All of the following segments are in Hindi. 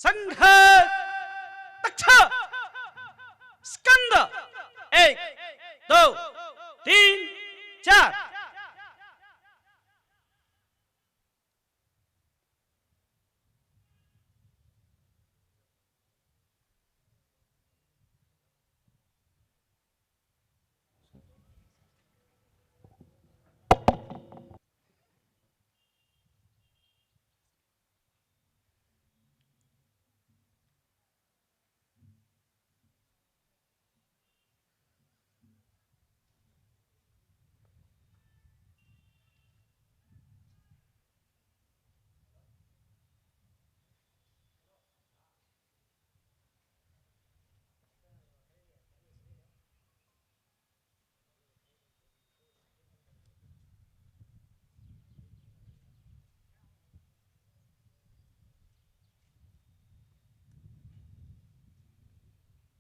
संघ तक्ष स्कंद 1 2 3 4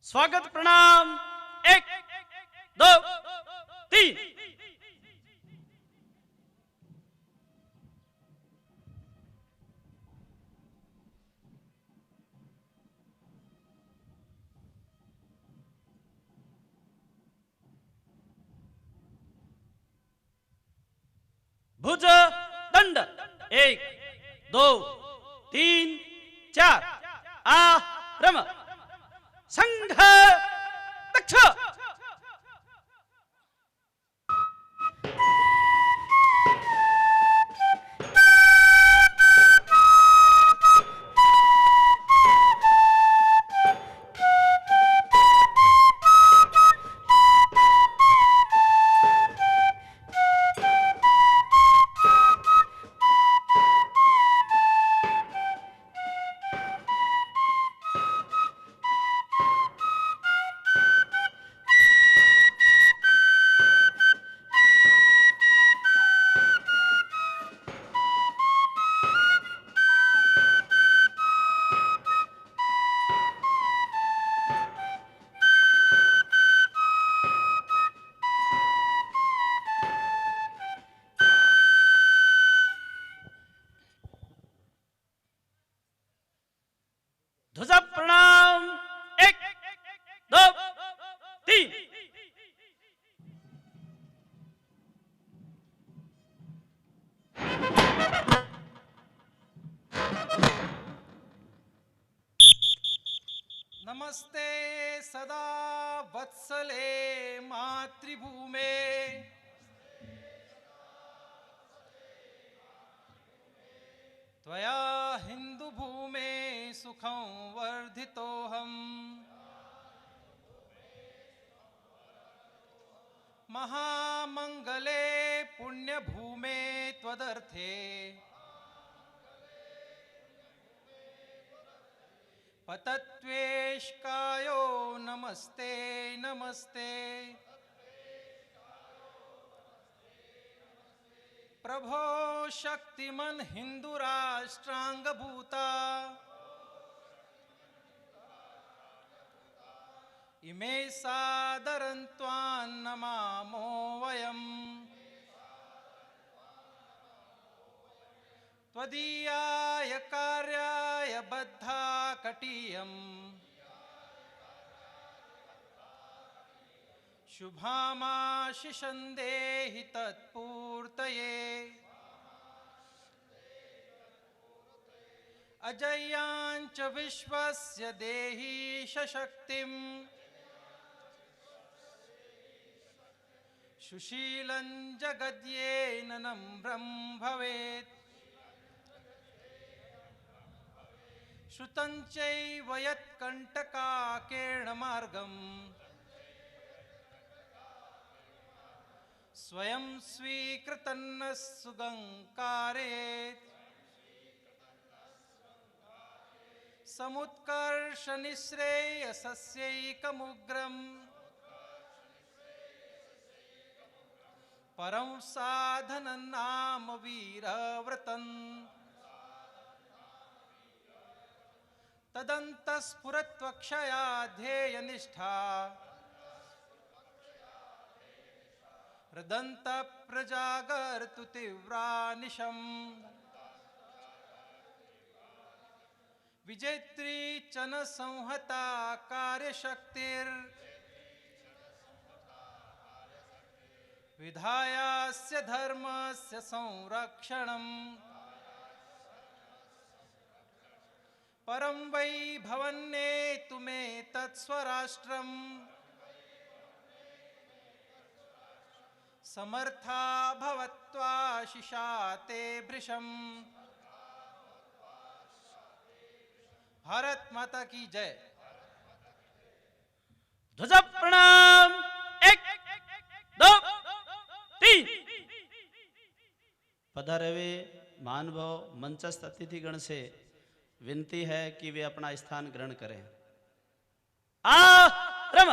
स्वागत प्रणाम 1 2 3 भुज दंड 1 2 3 4 आरम संघ तक्ष ध्वज प्रणाम 1 2 3 नमस्ते सदा वत्सले मातृभूमे त्वया हिन्दुभूमे सुखं वर्धितोऽहम् महामंगले पुण्यभूमे त्वदर्थे पतत्वेष्कायो नमस्ते नमस्ते प्रभो शक्तिमन् हिन्दुराष्ट्रांगभूता इमे सादरन्त्वां नमामो वयम् त्वदीयाय कार्याय बद्धा कटीयम् शुभामाशिषं देहि तत्पूर्तये अजय्याञ्च विश्वस्य देहि शक्तिम् सुशीलं जगद्येन नम्रं भवेत् श्रुतं चैव यत्कण्टकाकीर्णमार्गम् स्वयं स्वीकृतन्न सुगङ्कारेत् समुत्कर्षनिःश्रेयसस्यैकमुग्रम् परं साधनं नाम वीरव्रतम् तदन्तस्फुरत्वक्षया ध्येयनिष्ठा हृदन्तप्रजागर्तु तीव्रानिशम् विजेत्री चन संहता कार्यशक्तिर विधायास्य धर्मस्य संरक्षणम् परं वै भवन्नेतु मे तत्स्वराष्ट्रम् समर्था भवत्वा शिशाते भृशम्। भारत माता की जय। ध्वज प्रणाम। 1 2 3। पधारे हुए महानुभाव मंचस्थ अतिथिगण से विनती है कि वे अपना स्थान ग्रहण करें। आरंभ।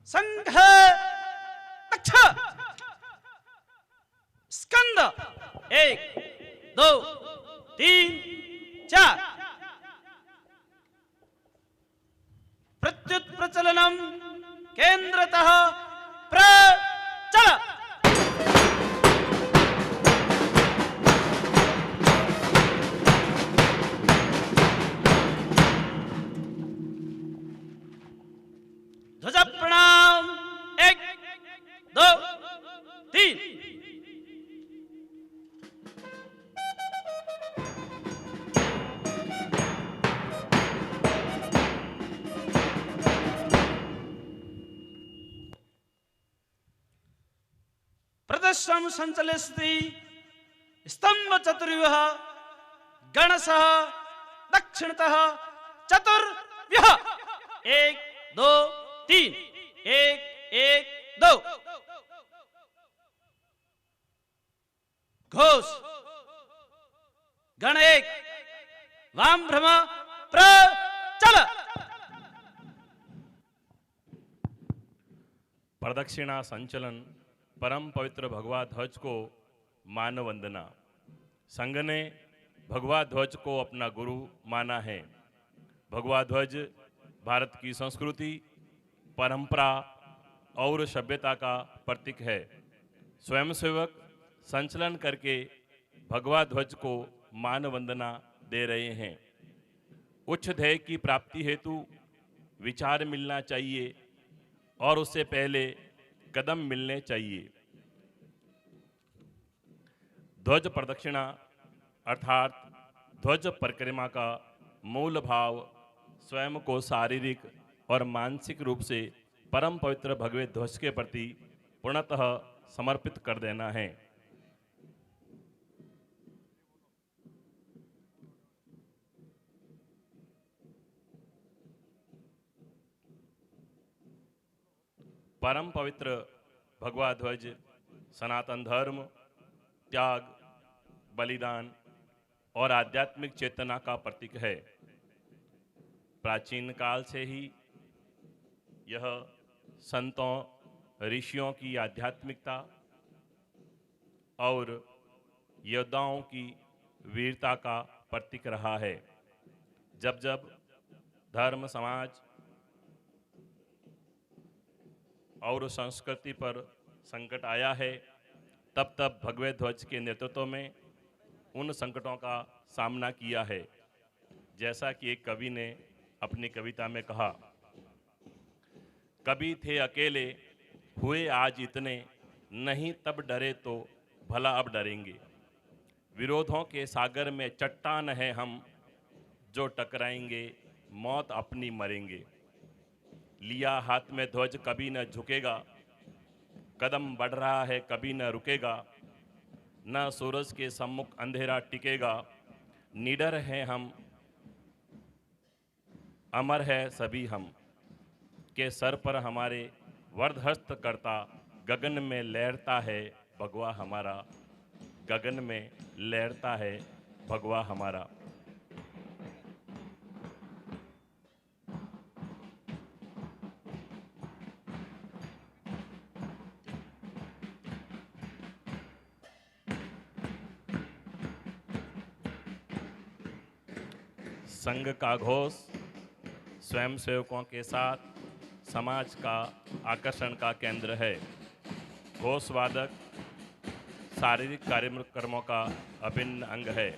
संघ दक्ष स्कंद 1 2 3 4। प्रत्युत प्रचलनम केंद्रतः प्रचल। ध्वज प्रणाम। 1 2 3। प्रदर्शनम संचलस्ति स्तंभ चतुर्व्यूह गणशः दक्षिणतः चतुर्व्यूह। 1 2 3। 1 1 2। घोष गण 1 वाम भ्रम प्रचल। प्रदक्षिणा संचलन परम पवित्र भगवा ध्वज को मान वंदना। संघ ने भगवा ध्वज को अपना गुरु माना है। भगवा ध्वज भारत की संस्कृति, परंपरा और सभ्यता का प्रतीक है। स्वयंसेवक संचलन करके भगवा ध्वज को मान वंदना दे रहे हैं। उच्च ध्येय की प्राप्ति हेतु विचार मिलना चाहिए और उससे पहले कदम मिलने चाहिए। ध्वज प्रदक्षिणा अर्थात ध्वज परिक्रमा का मूल भाव स्वयं को शारीरिक और मानसिक रूप से परम पवित्र भगवे ध्वज के प्रति पूर्णतः समर्पित कर देना है। परम पवित्र भगवा ध्वज सनातन धर्म, त्याग, बलिदान और आध्यात्मिक चेतना का प्रतीक है। प्राचीन काल से ही यह संतों, ऋषियों की आध्यात्मिकता और योद्धाओं की वीरता का प्रतीक रहा है। जब जब धर्म, समाज और संस्कृति पर संकट आया है, तब तब भगवे ध्वज के नेतृत्व में उन संकटों का सामना किया है। जैसा कि एक कवि ने अपनी कविता में कहा, कभी थे अकेले हुए आज इतने, नहीं तब डरे तो भला अब डरेंगे। विरोधों के सागर में चट्टान है हम, जो टकराएंगे मौत अपनी मरेंगे। लिया हाथ में ध्वज कभी न झुकेगा, कदम बढ़ रहा है कभी न रुकेगा। न सूरज के सम्मुख अंधेरा टिकेगा, निडर है हम, अमर है सभी हम। के सर पर हमारे वर्धहस्त करता, गगन में लहरता है भगवा हमारा, गगन में लहरता है भगवा हमारा। संघ का घोष स्वयंसेवकों के साथ समाज का आकर्षण का केंद्र है। घोषवादक शारीरिक कार्यक्रमों का अभिन्न अंग है।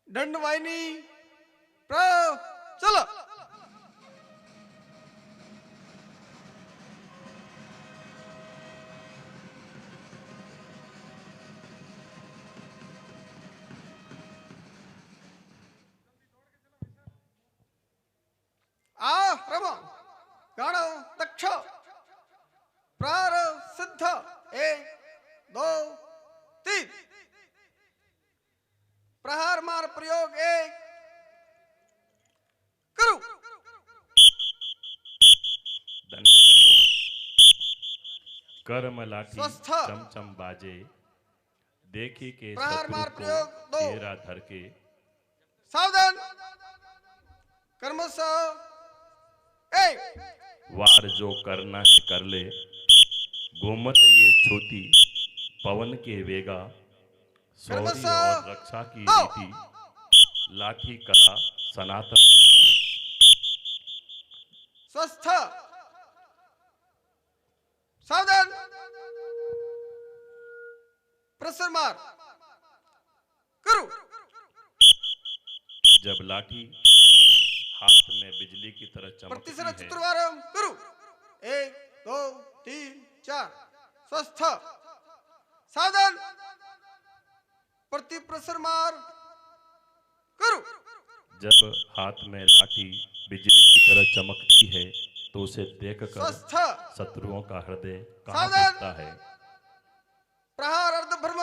दंडवाहिनी प्र चलो। आ रम गण दक्ष प्रार सिद्ध 1 2 3 प्रहार मार प्रयोग 1 करो। दंड प्रयोग। कर्म लाठी स्वस्थ। चमचम बाजे, देखी के प्रहार शत्रु मार को प्रयोग 2 घेरा धर के। सावधान कर्मश 1 वार जो करना है कर ले, गोमत ये छोटी पवन के वेगा। शौर्य कर्मश और रक्षा की 2 रीति, लाठी कला सनातन रीति। स्वस्थ सावधान प्रसर मार करो। जब लाठी हाथ में बिजली की तरह चमकती प्रतिसर है, चतुर्वार करो। 1 2 3 4 स्वस्थ सावधान प्रति प्रसर मार करो। जब हाथ में लाठी बिजली की तरह चमकती है तो उसे देखकर स्वस्थ शत्रुओं का हृदय कांप सावधान उठता है। प्रहार अर्ध भ्रम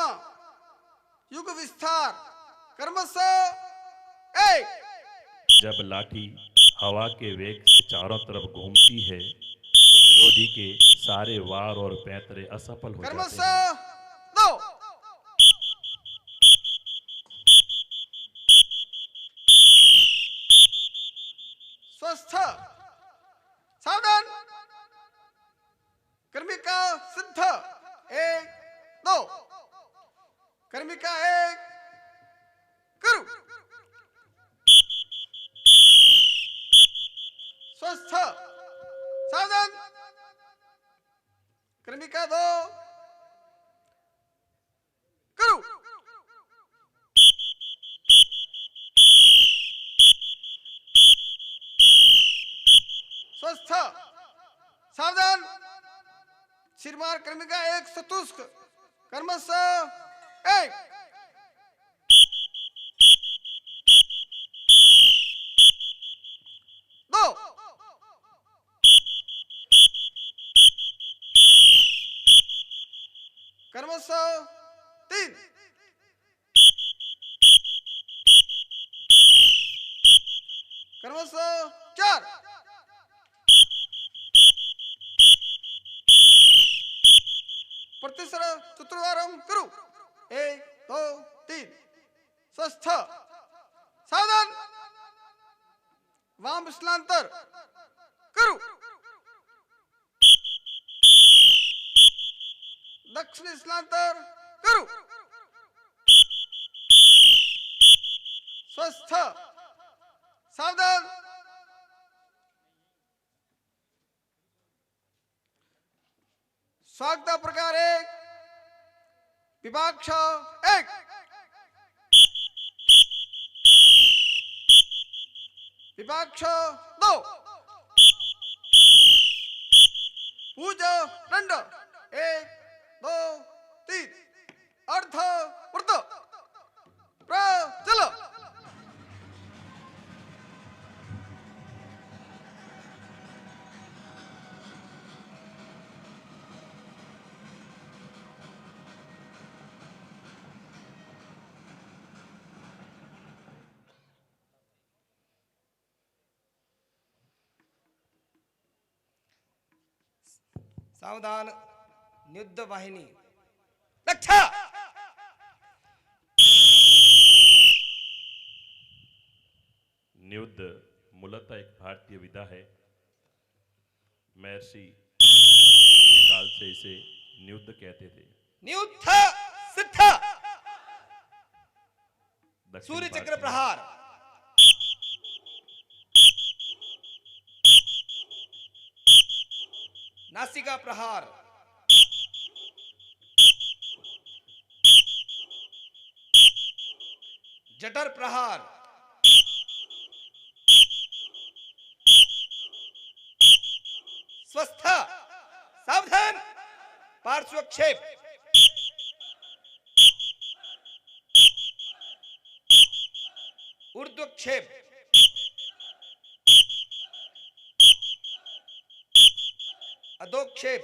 युग विस्तार कर्मश 1 जब लाठी हवा के वेग से चारों तरफ घूमती है तो विरोधी के सारे वार और पैतरे असफल हो कर्मश जाते हैं। 2 स्वस्थ सावधान कर्मिका सिद्ध 1 2 कर्मिका 1 करो। स्वस्थ सावधान कर्मिका 2 करो। स्वस्थ सावधान सिरमार कर्मिका 1 सतुष्क कर्मश 1 क्रमशः 3 क्रमशः 4 प्रतिसर चतुर्वारं करो 1 2 3 स्वस्थ सावधान वाम विश्लांतर करो दक्षिण विश्लांतर करो स्वस्थ सावधान स्वागत प्रकार 1 विभाक्ष 1 विभाक्ष 2 पूज 2 1 2 3 अर्थ वृत्त प्रचल सावधान युद्ध वाहिनी रक्षा नियुद्ध मूलतः एक भारतीय विधा है। महर्षि के काल से इसे नियुद्ध कहते थे। नियुद्ध सिद्ध दक्षिण सूर्य चक्र भारत में प्रहार नासिका प्रहार जठर प्रहार स्वस्थ सावधान पार्श्वक्षेप ऊर्ध्वक्षेप अधोक्षेप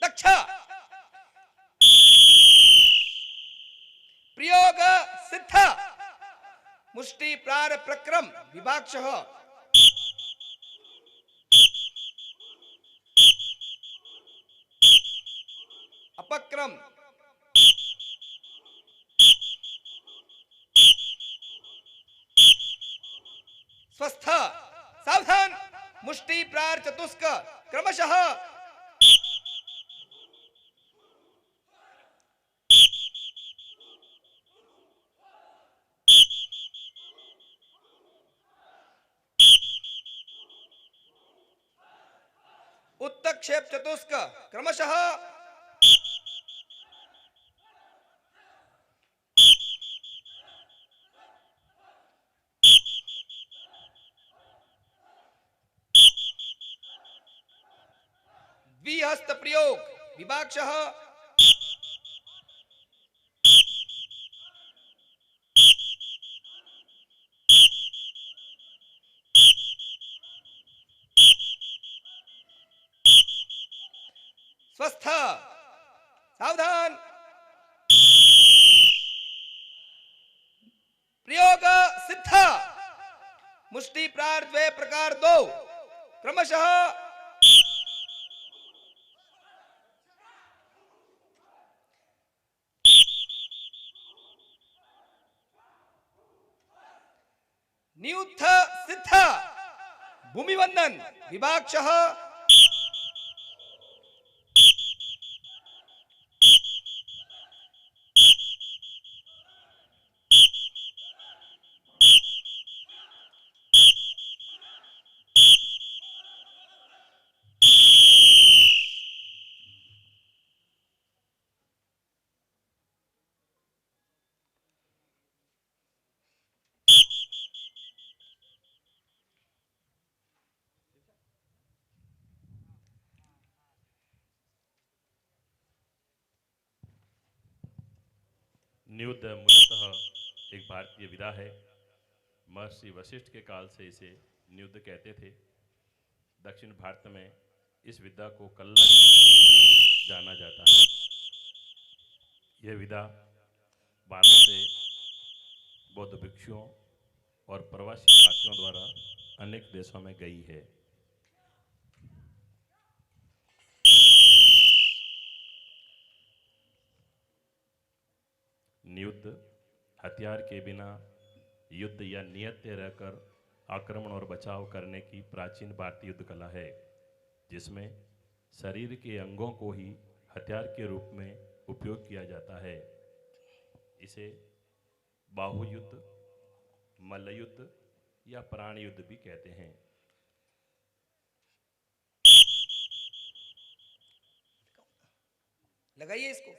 दक्षा प्रयोग सिद्ध मुष्टि प्रार प्रक्रम विभाक्षः अपक्रम स्वस्थ सावधान मुष्टि प्रार चतुष्क क्रमशः उत्तक्षेप चतुष्क क्रमशः द्विहस्त प्रयोग विभाक्षः स्वस्थ सावधान प्रयोग सिद्ध मुष्टि प्रार द्वे प्रकार 2 क्रमशः नियुद्ध सिद्ध भूमिवंदन विभाक्षः नियुद्ध मूलतः एक भारतीय विधा है। महर्षि वशिष्ठ के काल से इसे नियुद्ध कहते थे। दक्षिण भारत में इस विद्या को कल्ला जाना जाता है। यह विद्या भारत से बौद्ध भिक्षुओं और प्रवासी भारतीयों द्वारा अनेक देशों में गई है। नियुद्ध हथियार के बिना युद्ध या नियत रहकर आक्रमण और बचाव करने की प्राचीन भारतीय युद्ध कला है, जिसमें शरीर के अंगों को ही हथियार के रूप में उपयोग किया जाता है। इसे बाहु युद्ध, मल्ल युद्ध या प्राण युद्ध भी कहते हैं। लगाइए इसको।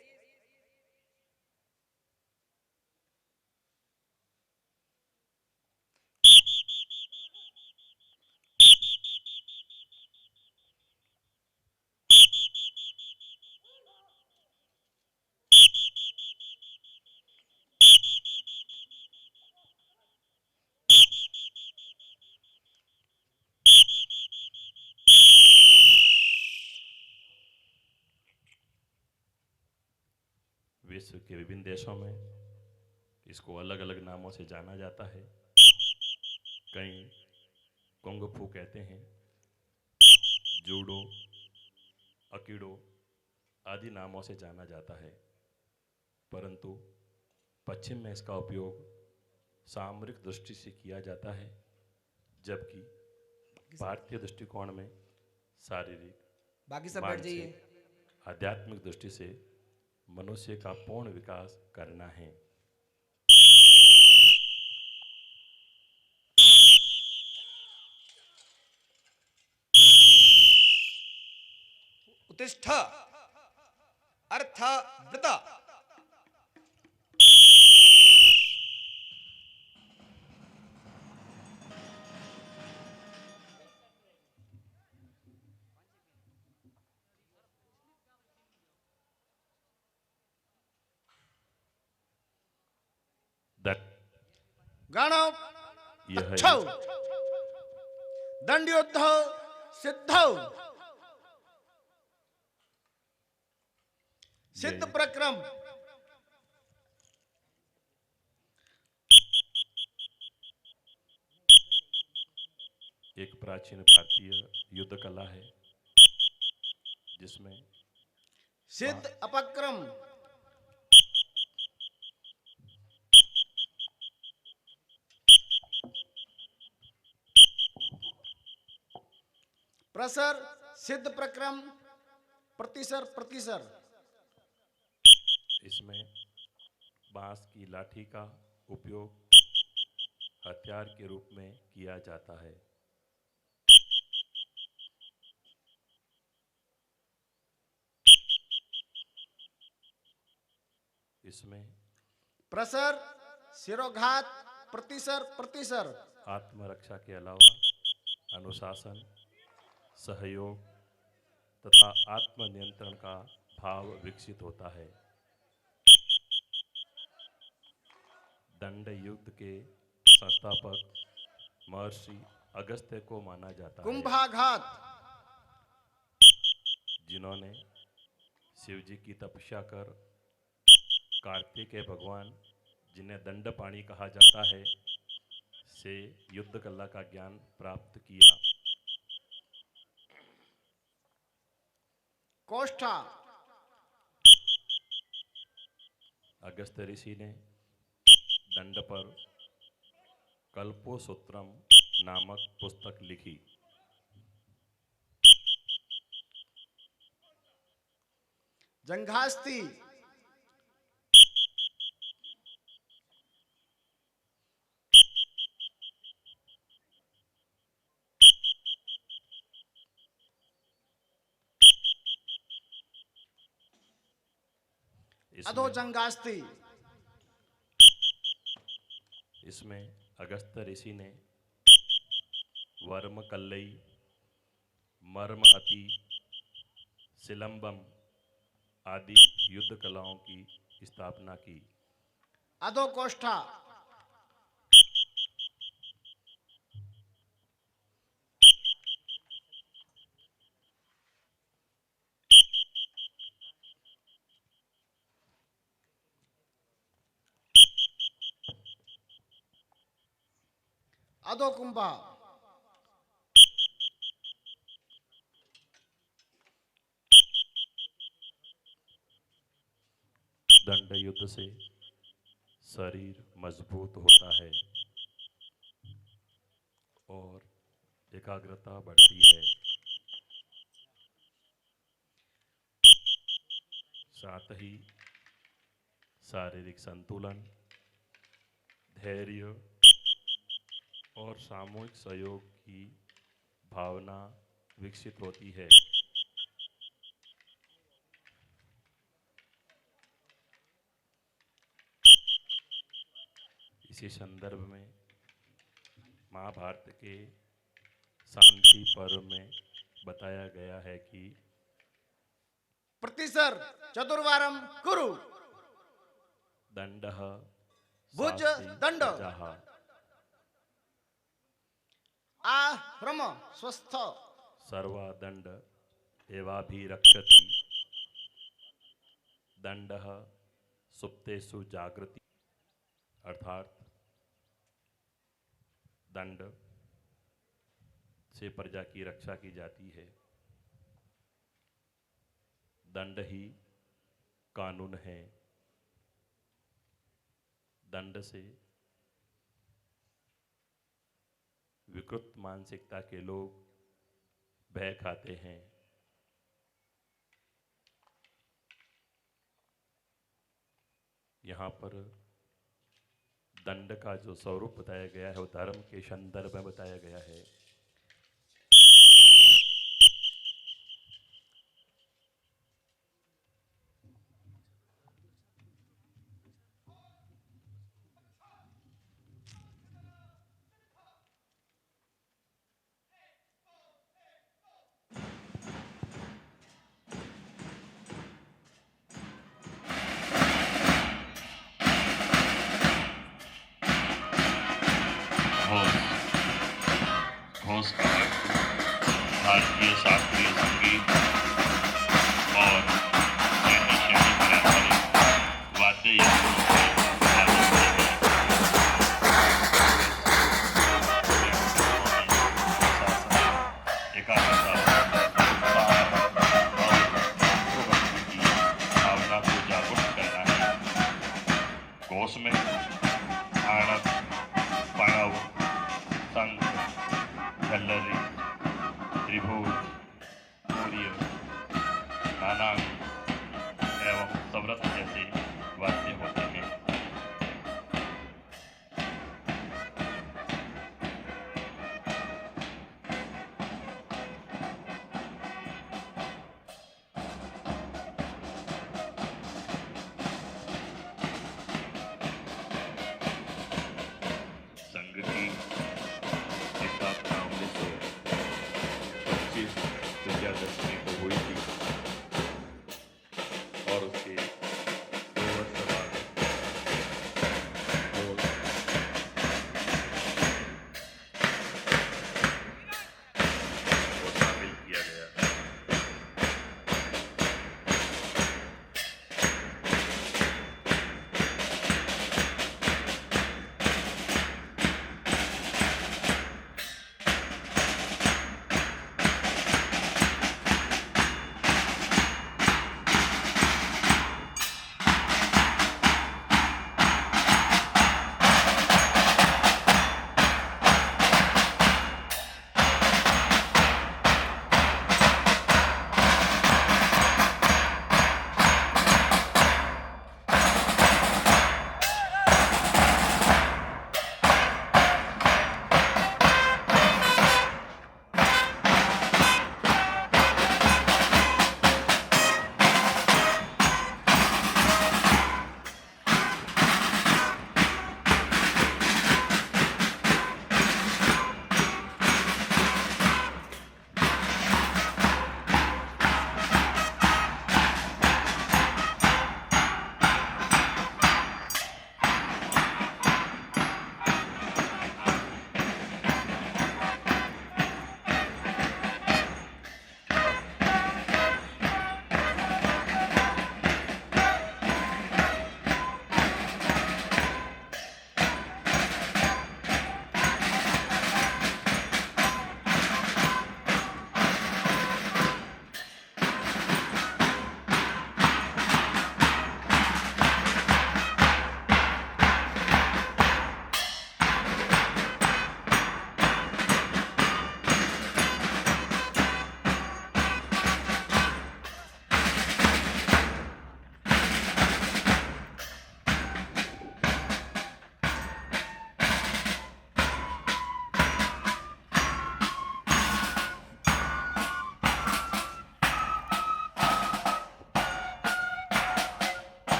विश्व के विभिन्न देशों में इसको अलग अलग नामों से जाना जाता है। कहीं कुंग फू कहते हैं, जूडो, अकीडो आदि नामों से जाना जाता है, परंतु पश्चिम में इसका उपयोग सामरिक दृष्टि से किया जाता है, जबकि भारतीय दृष्टिकोण में शारीरिक, बाकी सब बैठ जाइए। मानसिक, आध्यात्मिक दृष्टि से मनुष्य का पूर्ण विकास करना है। उत्तिष्ठ अर्थ वृत। गण यह है अच्छौ दंडयुद्ध सिद्धौ सिद्ध प्रक्रम। एक प्राचीन भारतीय युद्ध कला है, जिसमें सिद्ध अपक्रम, प्रसर, सिद्ध प्रक्रम, प्रतिसर, प्रतिसर। इसमें बांस की लाठी का उपयोग हथियार के रूप में किया जाता है। इसमें प्रसर, शिरोघात, प्रतिसर, प्रतिसर। आत्मरक्षा के अलावा अनुशासन, सहयोग तथा आत्मनियंत्रण का भाव विकसित होता है। दंड युद्ध के संस्थापक महर्षि अगस्त्य को माना जाता है, कुंभाघात, जिन्होंने शिव जी की तपस्या कर कार्तिकेय भगवान, जिन्हें दंडपाणि कहा जाता है, से युद्ध कला का ज्ञान प्राप्त किया। कोष्ठा, अगस्त्य ऋषि ने दंड पर कल्पोसूत्रम नामक पुस्तक लिखी। जंघास्ती, इसमें अधोजंगास्ती, इसमें अगस्त्य ऋषि ने वर्म कल्लई, मर्म अति, सिलंबम आदि युद्ध कलाओं की स्थापना की। अधोकोष्ठा, अधो कुंभा दंड युद्ध से शरीर मजबूत होता है और एकाग्रता बढ़ती है। साथ ही शारीरिक संतुलन, धैर्य और सामूहिक सहयोग की भावना विकसित होती है। इसी संदर्भ में महाभारत के शांति पर्व में बताया गया है कि प्रतिसर चतुर्वारम कुरु दंडः भुज शास्ति दंड प्रजाः आह्रम स्वस्थ सर्वा दंड एवाभिरक्षति दंडः सुप्तेषु जागृति, अर्थात दंड से प्रजा की रक्षा की जाती है। दंड ही कानून है। दंड से विकृत मानसिकता के लोग भय खाते हैं। यहाँ पर दंड का जो स्वरूप बताया गया है वो धर्म के संदर्भ में बताया गया है। घोष का भारतीय शास्त्रीय संगीत और शैली पर आधारित वाद्य यंत्रों से एकाग्रता की भावना को जागरूक करना है। घोष में आनंद, प्रणव, संघ, झल्लरी, त्रिभुज, सूर्य, नानांग एवं सवरत जैसे वाद्य होते हैं। संघ की स्थापना 1925 विजयादशमी को हुई थी और उसके 2 वर्ष बाद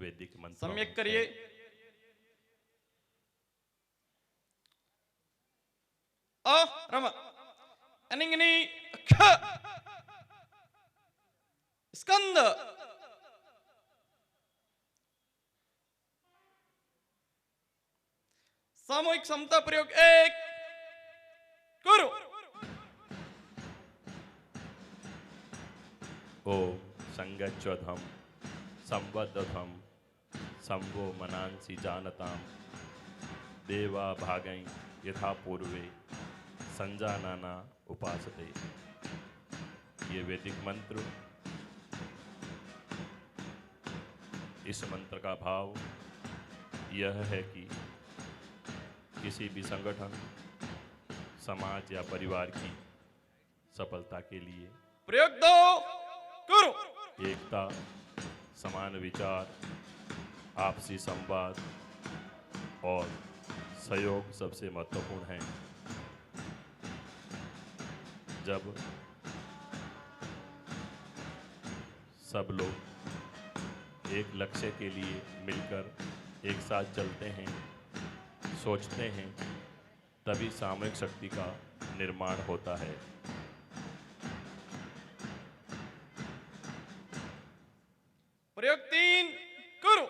वैदिक मंत्रों सम्यक से करिए। अ रम अनिंगनी ख स्कंद सामूहिक समता प्रयोग एक करो। ओम संगच्छध्वम संबद्धध्वम संभो मनांसि जानताम देवा भागै यथा पूर्वे संजानाना उपासते। ये वैदिक मंत्र, इस मंत्र का भाव यह है कि किसी भी संगठन, समाज या परिवार की सफलता के लिए प्रयोग दो करो। एकता, समान विचार, आपसी संवाद और सहयोग सबसे महत्वपूर्ण है। जब सब लोग एक लक्ष्य के लिए मिलकर एक साथ चलते हैं, सोचते हैं, तभी सामूहिक शक्ति का निर्माण होता है। प्रयोग तीन करो।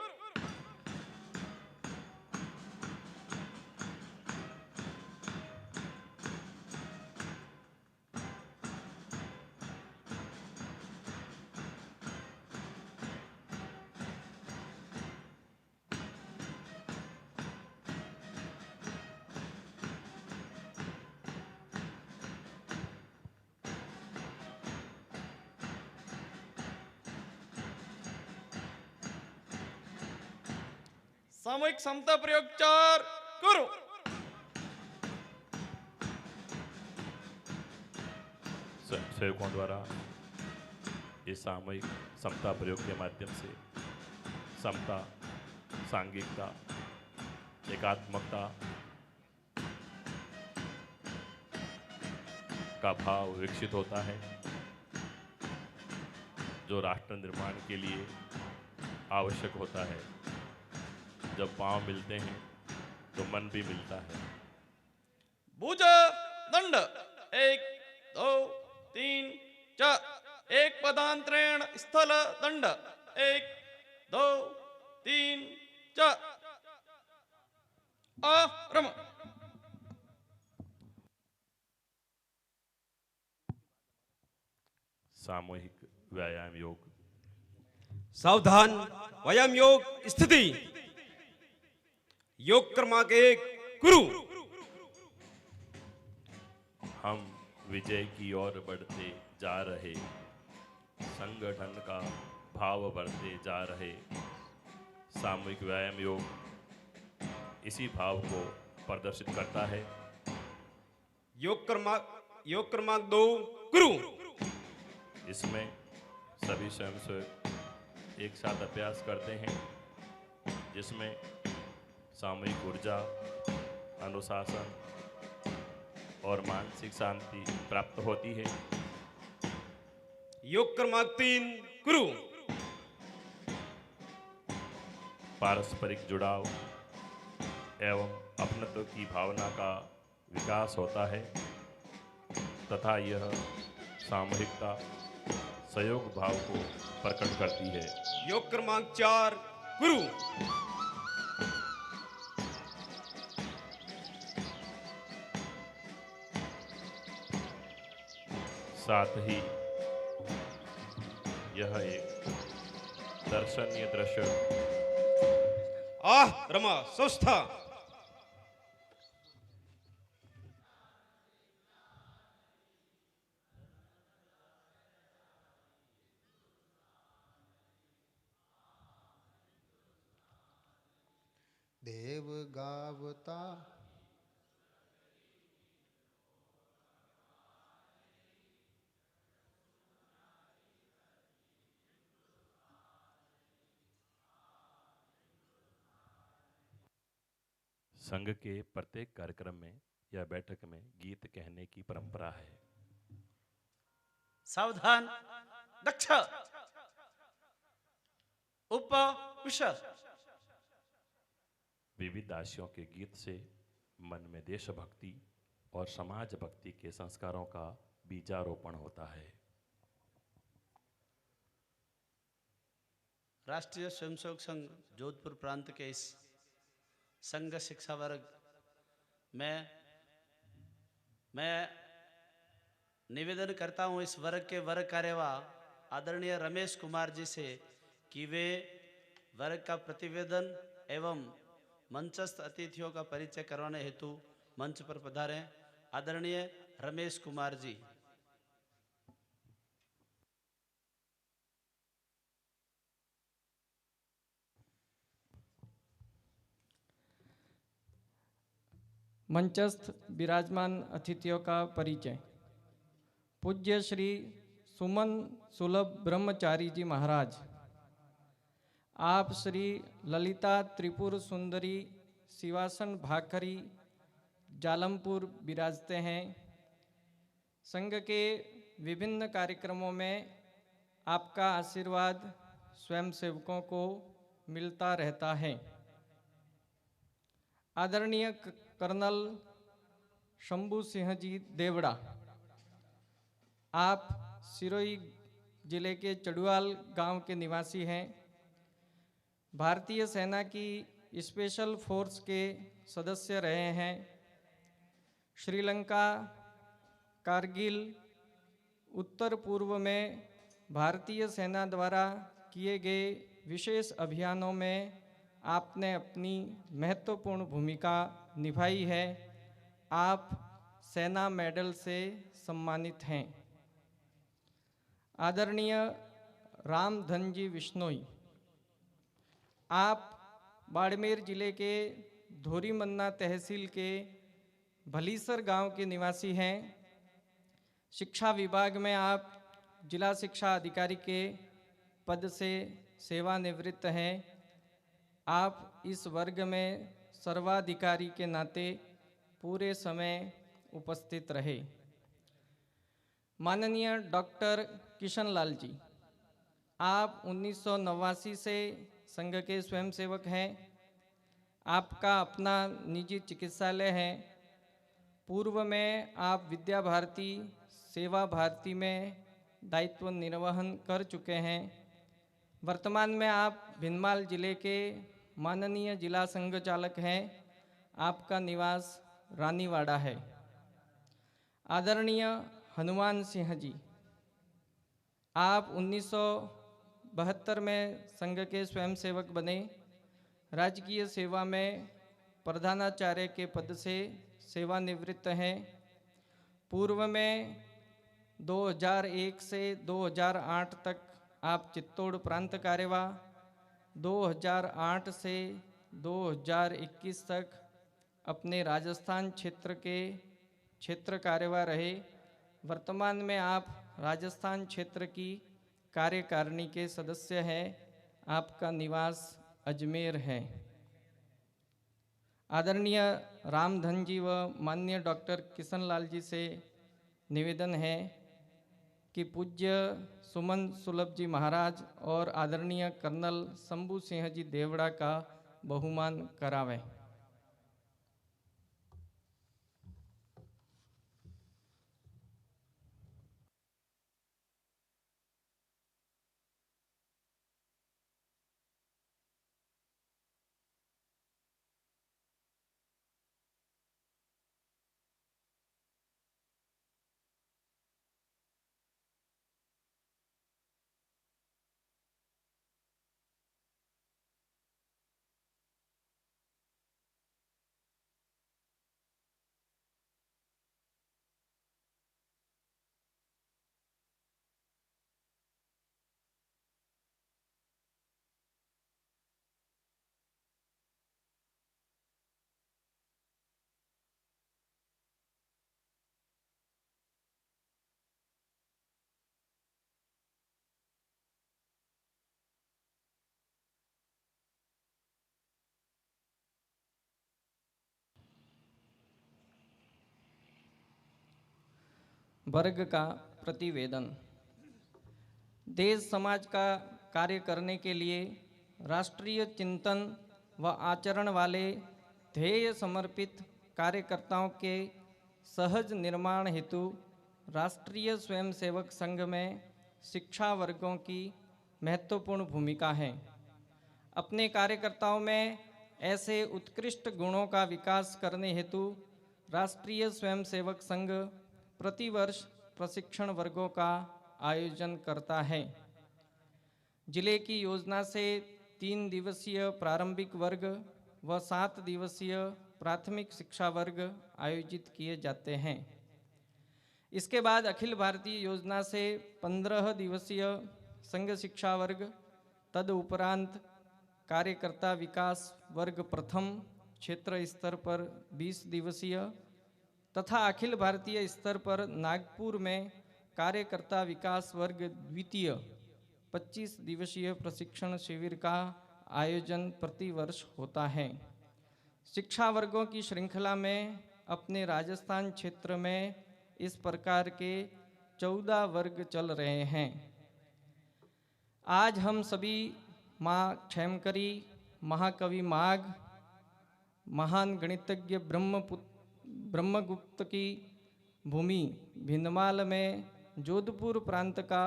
सामूहिक समता प्रयोग चार करो। स्वयंसेवकों द्वारा इस सामूहिक समता प्रयोग के माध्यम से समता, सांघिकता, एकात्मकता का भाव विकसित होता है, जो राष्ट्र निर्माण के लिए आवश्यक होता है। जब पांव मिलते हैं तो मन भी मिलता है। भुज दंड एक दो तीन चार। एक पदांतरेण स्थल दंड एक दो तीन चार। रम सामूहिक व्यायाम योग। सावधान, व्यायाम योग स्थिति। योग क्रमांक एक गुरु। हम विजय की ओर बढ़ते जा रहे, संगठन का भाव बढ़ते जा रहे। सामूहिक व्यायाम योग इसी भाव को प्रदर्शित करता है। योग क्रमांक दो गुरु। इसमें सभी स्वयंसेवक एक साथ अभ्यास करते हैं, जिसमें सामूहिक ऊर्जा, अनुशासन और मानसिक शांति प्राप्त होती है। योग क्रमांक तीन गुरु। पारस्परिक जुड़ाव एवं अपनत्व की भावना का विकास होता है तथा यह सामूहिकता, सहयोग भाव को प्रकट करती है। योग क्रमांक चार गुरु। साथ ही यह एक दर्शनीय दृश्य रमा स्वस्थ। देव गावता संघ के प्रत्येक कार्यक्रम में या बैठक में गीत कहने की परंपरा है। सावधान, दक्ष, उप कुश। विविध दासियों के गीत से मन में देशभक्ति और समाज भक्ति के संस्कारों का बीजारोपण होता है। राष्ट्रीय स्वयंसेवक संघ जोधपुर प्रांत के इस संघ शिक्षा वर्ग में मैं निवेदन करता हूं इस वर्ग के वर्ग कार्यवाह आदरणीय रमेश कुमार जी से कि वे वर्ग का प्रतिवेदन एवं मंचस्थ अतिथियों का परिचय करवाने हेतु मंच पर पधारें। आदरणीय रमेश कुमार जी। मंचस्थ विराजमान अतिथियों का परिचय। पूज्य श्री सुमन सुलभ ब्रह्मचारी जी महाराज, आप श्री ललिता त्रिपुर सुंदरी शिवासन भाखरी जालमपुर विराजते हैं। संघ के विभिन्न कार्यक्रमों में आपका आशीर्वाद स्वयंसेवकों को मिलता रहता है। आदरणीय कर्नल शंभू सिंह जी देवड़ा, आप सिरोही जिले के चड़ुआल गांव के निवासी हैं। भारतीय सेना की स्पेशल फोर्स के सदस्य रहे हैं। श्रीलंका, कारगिल, उत्तर पूर्व में भारतीय सेना द्वारा किए गए विशेष अभियानों में आपने अपनी महत्वपूर्ण भूमिका निभाई है। आप सेना मेडल से सम्मानित हैं। आदरणीय रामधन जी विश्नोई, आप बाड़मेर जिले के धोरीमन्ना तहसील के भलीसर गांव के निवासी हैं। शिक्षा विभाग में आप जिला शिक्षा अधिकारी के पद से सेवानिवृत्त हैं। आप इस वर्ग में सर्वाधिकारी के नाते पूरे समय उपस्थित रहे। माननीय डॉक्टर किशन लाल जी, आप 1989 से संघ के स्वयंसेवक हैं। आपका अपना निजी चिकित्सालय है। पूर्व में आप विद्या भारती, सेवा भारती में दायित्व निर्वहन कर चुके हैं। वर्तमान में आप भिनमाल जिले के माननीय जिला संघ चालक हैं। आपका निवास रानीवाड़ा है। आदरणीय हनुमान सिंह जी, आप 1972 में संघ के स्वयंसेवक बने। राजकीय सेवा में प्रधानाचार्य के पद से सेवानिवृत्त हैं। पूर्व में 2001 से 2008 तक आप चित्तौड़ प्रांत कार्यवाह, 2008 से 2021 तक अपने राजस्थान क्षेत्र के क्षेत्र कार्यवाह रहे। वर्तमान में आप राजस्थान क्षेत्र की कार्यकारिणी के सदस्य हैं। आपका निवास अजमेर है। आदरणीय रामधन जी व माननीय डॉक्टर किशन लाल जी से निवेदन है कि पूज्य सुमन सुलभ जी महाराज और आदरणीय कर्नल शंभू सिंह जी देवड़ा का बहुमान करावें। वर्ग का प्रतिवेदन। देश समाज का कार्य करने के लिए राष्ट्रीय चिंतन व आचरण वाले ध्येय समर्पित कार्यकर्ताओं के सहज निर्माण हेतु राष्ट्रीय स्वयंसेवक संघ में शिक्षा वर्गों की महत्वपूर्ण भूमिका है। अपने कार्यकर्ताओं में ऐसे उत्कृष्ट गुणों का विकास करने हेतु राष्ट्रीय स्वयंसेवक संघ प्रतिवर्ष प्रशिक्षण वर्गों का आयोजन करता है। जिले की योजना से 3 दिवसीय प्रारंभिक वर्ग व 7 दिवसीय प्राथमिक शिक्षा वर्ग आयोजित किए जाते हैं। इसके बाद अखिल भारतीय योजना से 15 दिवसीय संघ शिक्षा वर्ग, तदुपरांत कार्यकर्ता विकास वर्ग प्रथम क्षेत्र स्तर पर 20 दिवसीय तथा अखिल भारतीय स्तर पर नागपुर में कार्यकर्ता विकास वर्ग द्वितीय 25 दिवसीय प्रशिक्षण शिविर का आयोजन प्रतिवर्ष होता है। शिक्षा वर्गों की श्रृंखला में अपने राजस्थान क्षेत्र में इस प्रकार के 14 वर्ग चल रहे हैं। आज हम सभी माँ क्षेमकरी, महाकवि माघ, महान गणितज्ञ ब्रह्मगुप्त की भूमि भिंदमाल में जोधपुर प्रांत का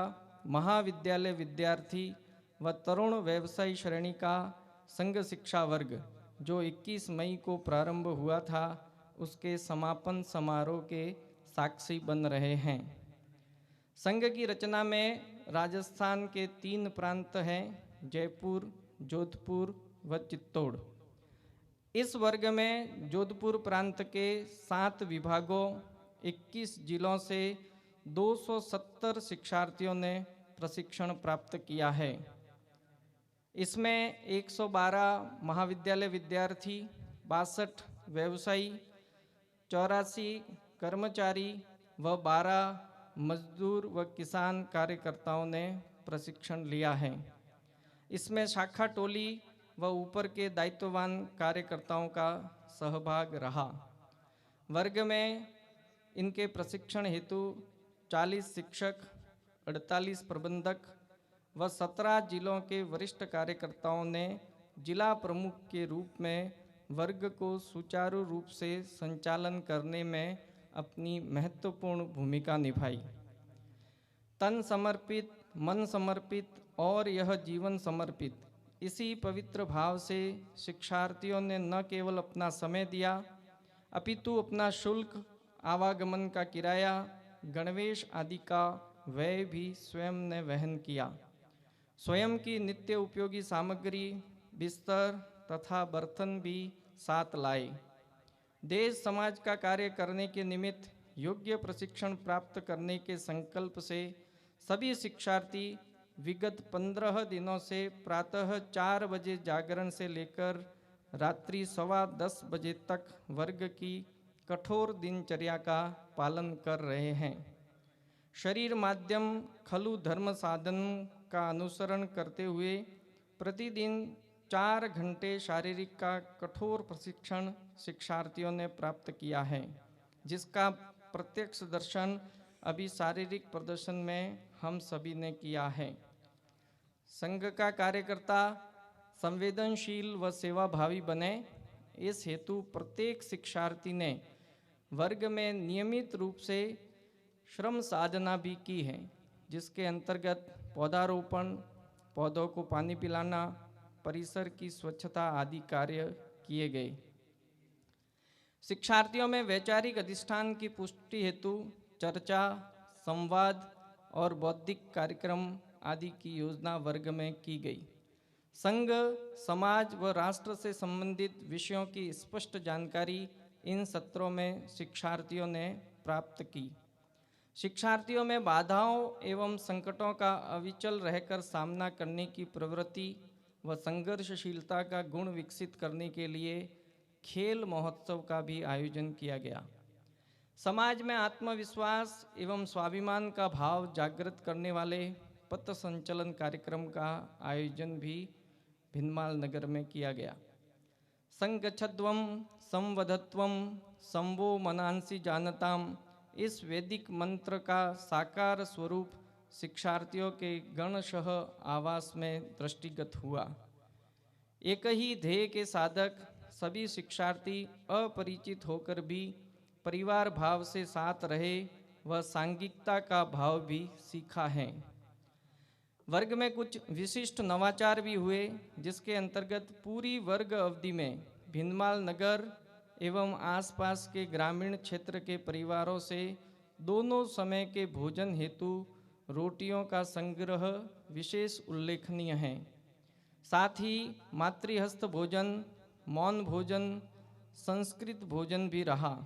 महाविद्यालय विद्यार्थी व तरुण व्यवसायी श्रेणी का संघ शिक्षा वर्ग जो 21 मई को प्रारंभ हुआ था, उसके समापन समारोह के साक्षी बन रहे हैं। संघ की रचना में राजस्थान के 3 प्रांत हैं, जयपुर, जोधपुर व चित्तौड़। इस वर्ग में जोधपुर प्रांत के 7 विभागों 21 जिलों से 270 शिक्षार्थियों ने प्रशिक्षण प्राप्त किया है। इसमें 112 महाविद्यालय विद्यार्थी, 62 व्यवसायी, 84 कर्मचारी व 12 मजदूर व किसान कार्यकर्ताओं ने प्रशिक्षण लिया है। इसमें शाखा टोली व ऊपर के दायित्ववान कार्यकर्ताओं का सहभाग रहा। वर्ग में इनके प्रशिक्षण हेतु 40 शिक्षक, 48 प्रबंधक व 17 जिलों के वरिष्ठ कार्यकर्ताओं ने जिला प्रमुख के रूप में वर्ग को सुचारू रूप से संचालन करने में अपनी महत्वपूर्ण भूमिका निभाई। तन समर्पित, मन समर्पित और यह जीवन समर्पित, इसी पवित्र भाव से शिक्षार्थियों ने न केवल अपना समय दिया, अपितु अपना शुल्क, आवागमन का किराया, गणवेश आदि का व्यय भी स्वयं ने वहन किया। स्वयं की नित्य उपयोगी सामग्री, बिस्तर तथा बर्तन भी साथ लाए। देश समाज का कार्य करने के निमित्त योग्य प्रशिक्षण प्राप्त करने के संकल्प से सभी शिक्षार्थी विगत 15 दिनों से प्रातः 4 बजे जागरण से लेकर रात्रि 10:15 बजे तक वर्ग की कठोर दिनचर्या का पालन कर रहे हैं। शरीर माध्यम खलु धर्म साधन का अनुसरण करते हुए प्रतिदिन 4 घंटे शारीरिक का कठोर प्रशिक्षण शिक्षार्थियों ने प्राप्त किया है, जिसका प्रत्यक्ष दर्शन अभी शारीरिक प्रदर्शन में हम सभी ने किया है। संघ का कार्यकर्ता संवेदनशील व सेवाभावी बने, इस हेतु प्रत्येक शिक्षार्थी ने वर्ग में नियमित रूप से श्रम साधना भी की है, जिसके अंतर्गत पौधारोपण, पौधों को पानी पिलाना, परिसर की स्वच्छता आदि कार्य किए गए। शिक्षार्थियों में वैचारिक अधिष्ठान की पुष्टि हेतु चर्चा, संवाद और बौद्धिक कार्यक्रम आदि की योजना वर्ग में की गई। संघ, समाज व राष्ट्र से संबंधित विषयों की स्पष्ट जानकारी इन सत्रों में शिक्षार्थियों ने प्राप्त की। शिक्षार्थियों में बाधाओं एवं संकटों का अविचल रहकर सामना करने की प्रवृत्ति व संघर्षशीलता का गुण विकसित करने के लिए खेल महोत्सव का भी आयोजन किया गया। समाज में आत्मविश्वास एवं स्वाभिमान का भाव जागृत करने वाले पथ संचलन कार्यक्रम का आयोजन भी भिंदमाल नगर में किया गया। संगच्छध्वं संवधत्वं संवो मनांसि जानताम, इस वैदिक मंत्र का साकार स्वरूप शिक्षार्थियों के गणशः आवास में दृष्टिगत हुआ। एक ही ध्येय के साधक सभी शिक्षार्थी अपरिचित होकर भी परिवार भाव से साथ रहे व सांघिकता का भाव भी सीखा है। वर्ग में कुछ विशिष्ट नवाचार भी हुए, जिसके अंतर्गत पूरी वर्ग अवधि में भिंदमाल नगर एवं आसपास के ग्रामीण क्षेत्र के परिवारों से दोनों समय के भोजन हेतु रोटियों का संग्रह विशेष उल्लेखनीय है। साथ ही मातृहस्त भोजन, मौन भोजन, संस्कृत भोजन भी रहा।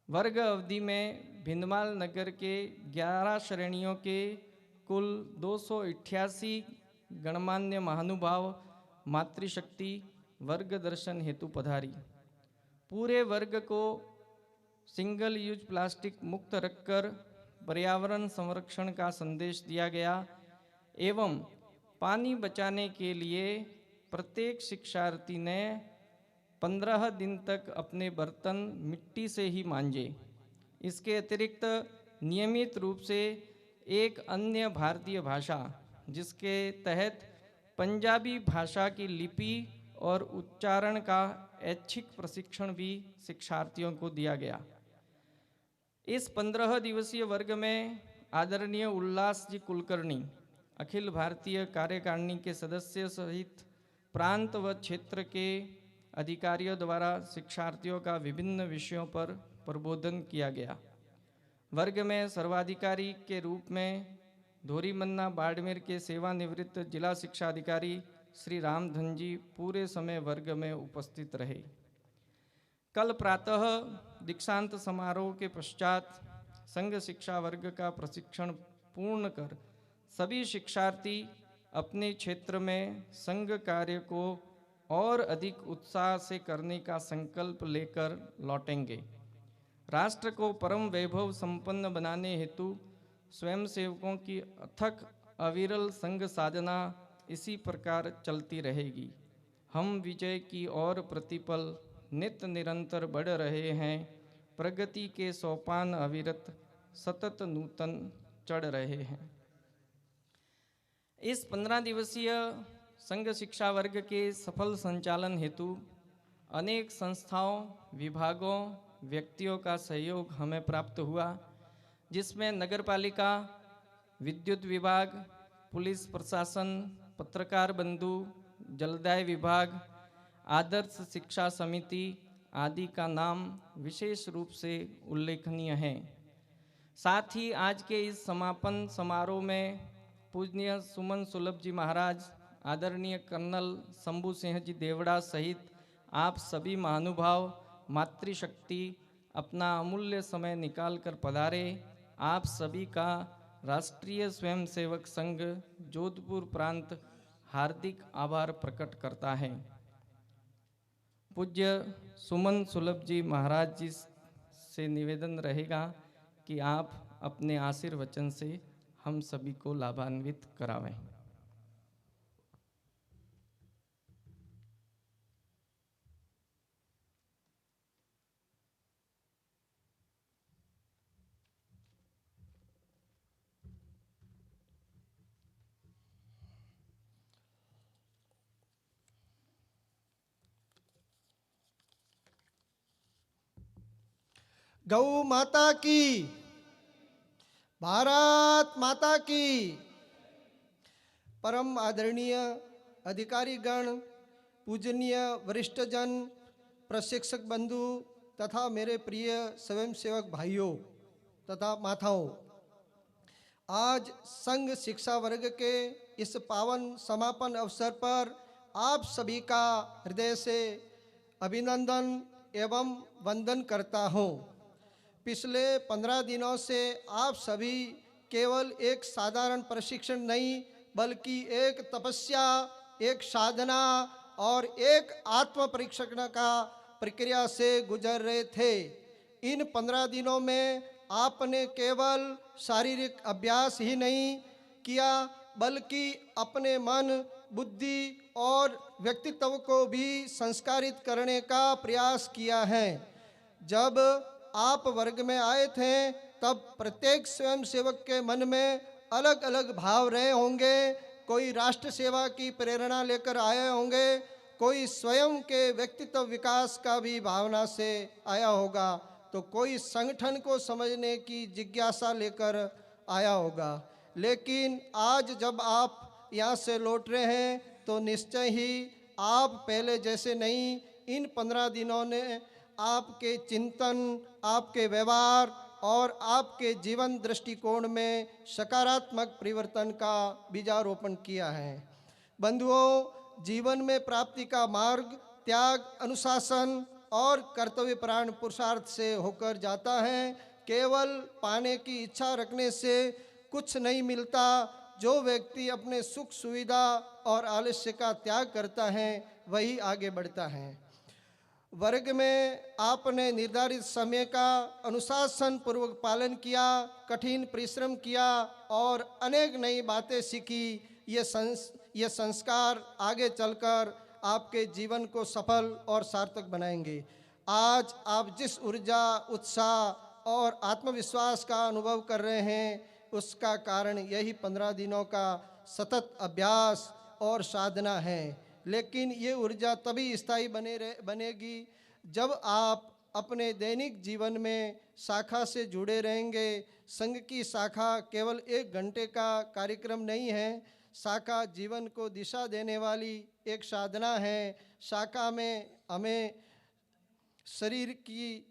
वर्ग अवधि में भिंदमाल नगर के 11 श्रेणियों के कुल 288 गणमान्य महानुभाव मातृशक्ति वर्ग दर्शन हेतु पधारी। पूरे वर्ग को सिंगल यूज प्लास्टिक मुक्त रखकर पर्यावरण संरक्षण का संदेश दिया गया एवं पानी बचाने के लिए प्रत्येक शिक्षार्थी ने 15 दिन तक अपने बर्तन मिट्टी से ही मांजे। इसके अतिरिक्त नियमित रूप से एक अन्य भारतीय भाषा, जिसके तहत पंजाबी भाषा की लिपि और उच्चारण का ऐच्छिक प्रशिक्षण भी शिक्षार्थियों को दिया गया। इस 15 दिवसीय वर्ग में आदरणीय उल्लास जी कुलकर्णी, अखिल भारतीय कार्यकारिणी के सदस्य सहित प्रांत व क्षेत्र के अधिकारियों द्वारा शिक्षार्थियों का विभिन्न विषयों पर प्रबोधन किया गया। वर्ग में सर्वाधिकारी के रूप में धोरीमन्ना बाड़मेर के सेवानिवृत्त जिला शिक्षा अधिकारी श्री रामधन जी पूरे समय वर्ग में उपस्थित रहे। कल प्रातः दीक्षांत समारोह के पश्चात संघ शिक्षा वर्ग का प्रशिक्षण पूर्ण कर सभी शिक्षार्थी अपने क्षेत्र में संघ कार्य को और अधिक उत्साह से करने का संकल्प लेकर लौटेंगे। राष्ट्र को परम वैभव संपन्न बनाने हेतु स्वयंसेवकों की अथक अविरल संघ साधना इसी प्रकार चलती रहेगी। हम विजय की ओर प्रतिपल नित्य निरंतर बढ़ रहे हैं। प्रगति के सोपान अविरत सतत नूतन चढ़ रहे हैं। इस 15 दिवसीय संघ शिक्षा वर्ग के सफल संचालन हेतु अनेक संस्थाओं, विभागों, व्यक्तियों का सहयोग हमें प्राप्त हुआ, जिसमें नगरपालिका, विद्युत विभाग, पुलिस प्रशासन, पत्रकार बंधु, जलदाय विभाग, आदर्श शिक्षा समिति आदि का नाम विशेष रूप से उल्लेखनीय है। साथ ही आज के इस समापन समारोह में पूजनीय सुमन सुलभ जी महाराज, आदरणीय कर्नल शंभू सिंह जी देवड़ा सहित आप सभी महानुभाव मातृशक्ति अपना अमूल्य समय निकाल कर पधारे। आप सभी का राष्ट्रीय स्वयंसेवक संघ जोधपुर प्रांत हार्दिक आभार प्रकट करता है। पूज्य सुमन सुलभ जी महाराज जी से निवेदन रहेगा कि आप अपने आशीर्वचन से हम सभी को लाभान्वित करावें। गौ माता की, भारत माता की। परम आदरणीय अधिकारीगण, पूजनीय वरिष्ठ जन, प्रशिक्षक बंधु तथा मेरे प्रिय स्वयंसेवक भाइयों तथा माताओं, आज संघ शिक्षा वर्ग के इस पावन समापन अवसर पर आप सभी का हृदय से अभिनंदन एवं वंदन करता हूँ। पिछले 15 दिनों से आप सभी केवल एक साधारण प्रशिक्षण नहीं, बल्कि एक तपस्या, एक साधना और एक आत्म परीक्षण का प्रक्रिया से गुजर रहे थे। इन 15 दिनों में आपने केवल शारीरिक अभ्यास ही नहीं किया, बल्कि अपने मन, बुद्धि और व्यक्तित्व को भी संस्कारित करने का प्रयास किया है। जब आप वर्ग में आए थे, तब प्रत्येक स्वयंसेवक के मन में अलग अलग भाव रहे होंगे, कोई राष्ट्र सेवा की प्रेरणा लेकर आए होंगे, कोई स्वयं के व्यक्तित्व विकास का भी भावना से आया होगा, तो कोई संगठन को समझने की जिज्ञासा लेकर आया होगा। लेकिन आज जब आप यहाँ से लौट रहे हैं तो निश्चय ही आप पहले जैसे नहीं, इन 15 दिनों ने आपके चिंतन, आपके व्यवहार और आपके जीवन दृष्टिकोण में सकारात्मक परिवर्तन का बीजारोपण किया है। बंधुओं, जीवन में प्राप्ति का मार्ग त्याग, अनुशासन और कर्तव्यपरायण पुरुषार्थ से होकर जाता है। केवल पाने की इच्छा रखने से कुछ नहीं मिलता। जो व्यक्ति अपने सुख सुविधा और आलस्य का त्याग करता है वही आगे बढ़ता है। वर्ग में आपने निर्धारित समय का अनुशासन पूर्वक पालन किया, कठिन परिश्रम किया और अनेक नई बातें सीखी। ये संस्कार आगे चलकर आपके जीवन को सफल और सार्थक बनाएंगे। आज आप जिस ऊर्जा, उत्साह और आत्मविश्वास का अनुभव कर रहे हैं, उसका कारण यही 15 दिनों का सतत अभ्यास और साधना है। लेकिन ये ऊर्जा तभी स्थायी बनेगी जब आप अपने दैनिक जीवन में शाखा से जुड़े रहेंगे। संघ की शाखा केवल 1 घंटे का कार्यक्रम नहीं है। शाखा जीवन को दिशा देने वाली एक साधना है। शाखा में हमें शरीर की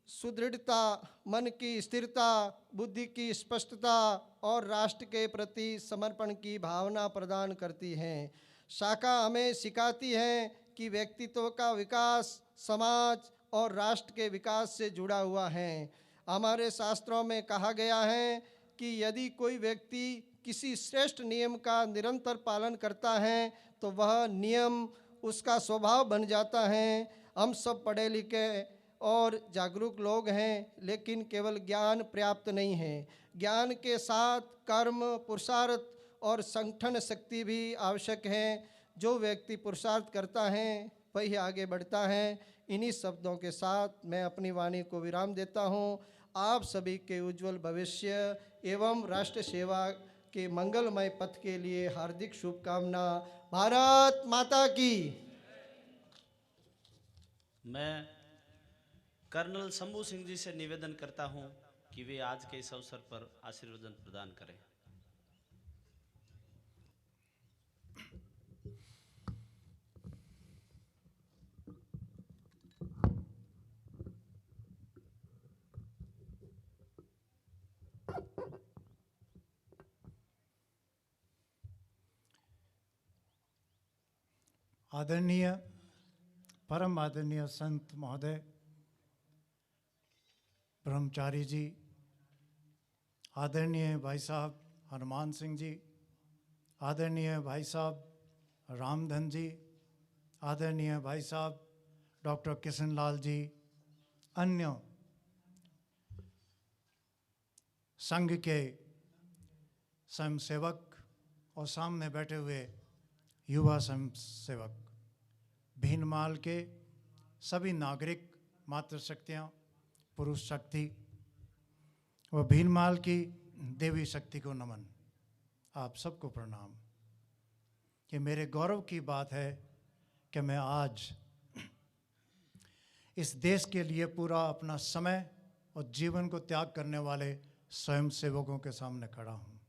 सुदृढ़ता, मन की स्थिरता, बुद्धि की स्पष्टता और राष्ट्र के प्रति समर्पण की भावना प्रदान करती है। शाखा हमें सिखाती है कि व्यक्तित्व का विकास समाज और राष्ट्र के विकास से जुड़ा हुआ है। हमारे शास्त्रों में कहा गया है कि यदि कोई व्यक्ति किसी श्रेष्ठ नियम का निरंतर पालन करता है तो वह नियम उसका स्वभाव बन जाता है। हम सब पढ़े लिखे और जागरूक लोग हैं, लेकिन केवल ज्ञान पर्याप्त नहीं है। ज्ञान के साथ कर्म, पुरुषार्थ और संगठन शक्ति भी आवश्यक है। जो व्यक्ति पुरुषार्थ करता है वही आगे बढ़ता है। इन्हीं शब्दों के साथ मैं अपनी वाणी को विराम देता हूँ। आप सभी के उज्जवल भविष्य एवं राष्ट्र सेवा के मंगलमय पथ के लिए हार्दिक शुभकामना। भारत माता की। मैं कर्नल शंभू सिंह जी से निवेदन करता हूं कि वे आज के इस अवसर पर आशीर्वाद प्रदान करें। आदरणीय, परम आदरणीय संत महोदय, ब्रह्मचारी जी, आदरणीय भाई साहब हनुमान सिंह जी, आदरणीय भाई साहब रामधन जी, आदरणीय भाई साहब डॉक्टर किशन लाल जी, अन्य संघ के स्वयंसेवक और सामने बैठे हुए युवा स्वयंसेवक, भीनमाल के सभी नागरिक, मातृशक्तियाँ, पुरुष शक्ति व भीनमाल की देवी शक्ति को नमन। आप सबको प्रणाम। ये मेरे गौरव की बात है कि मैं आज इस देश के लिए पूरा अपना समय और जीवन को त्याग करने वाले स्वयंसेवकों के सामने खड़ा हूँ।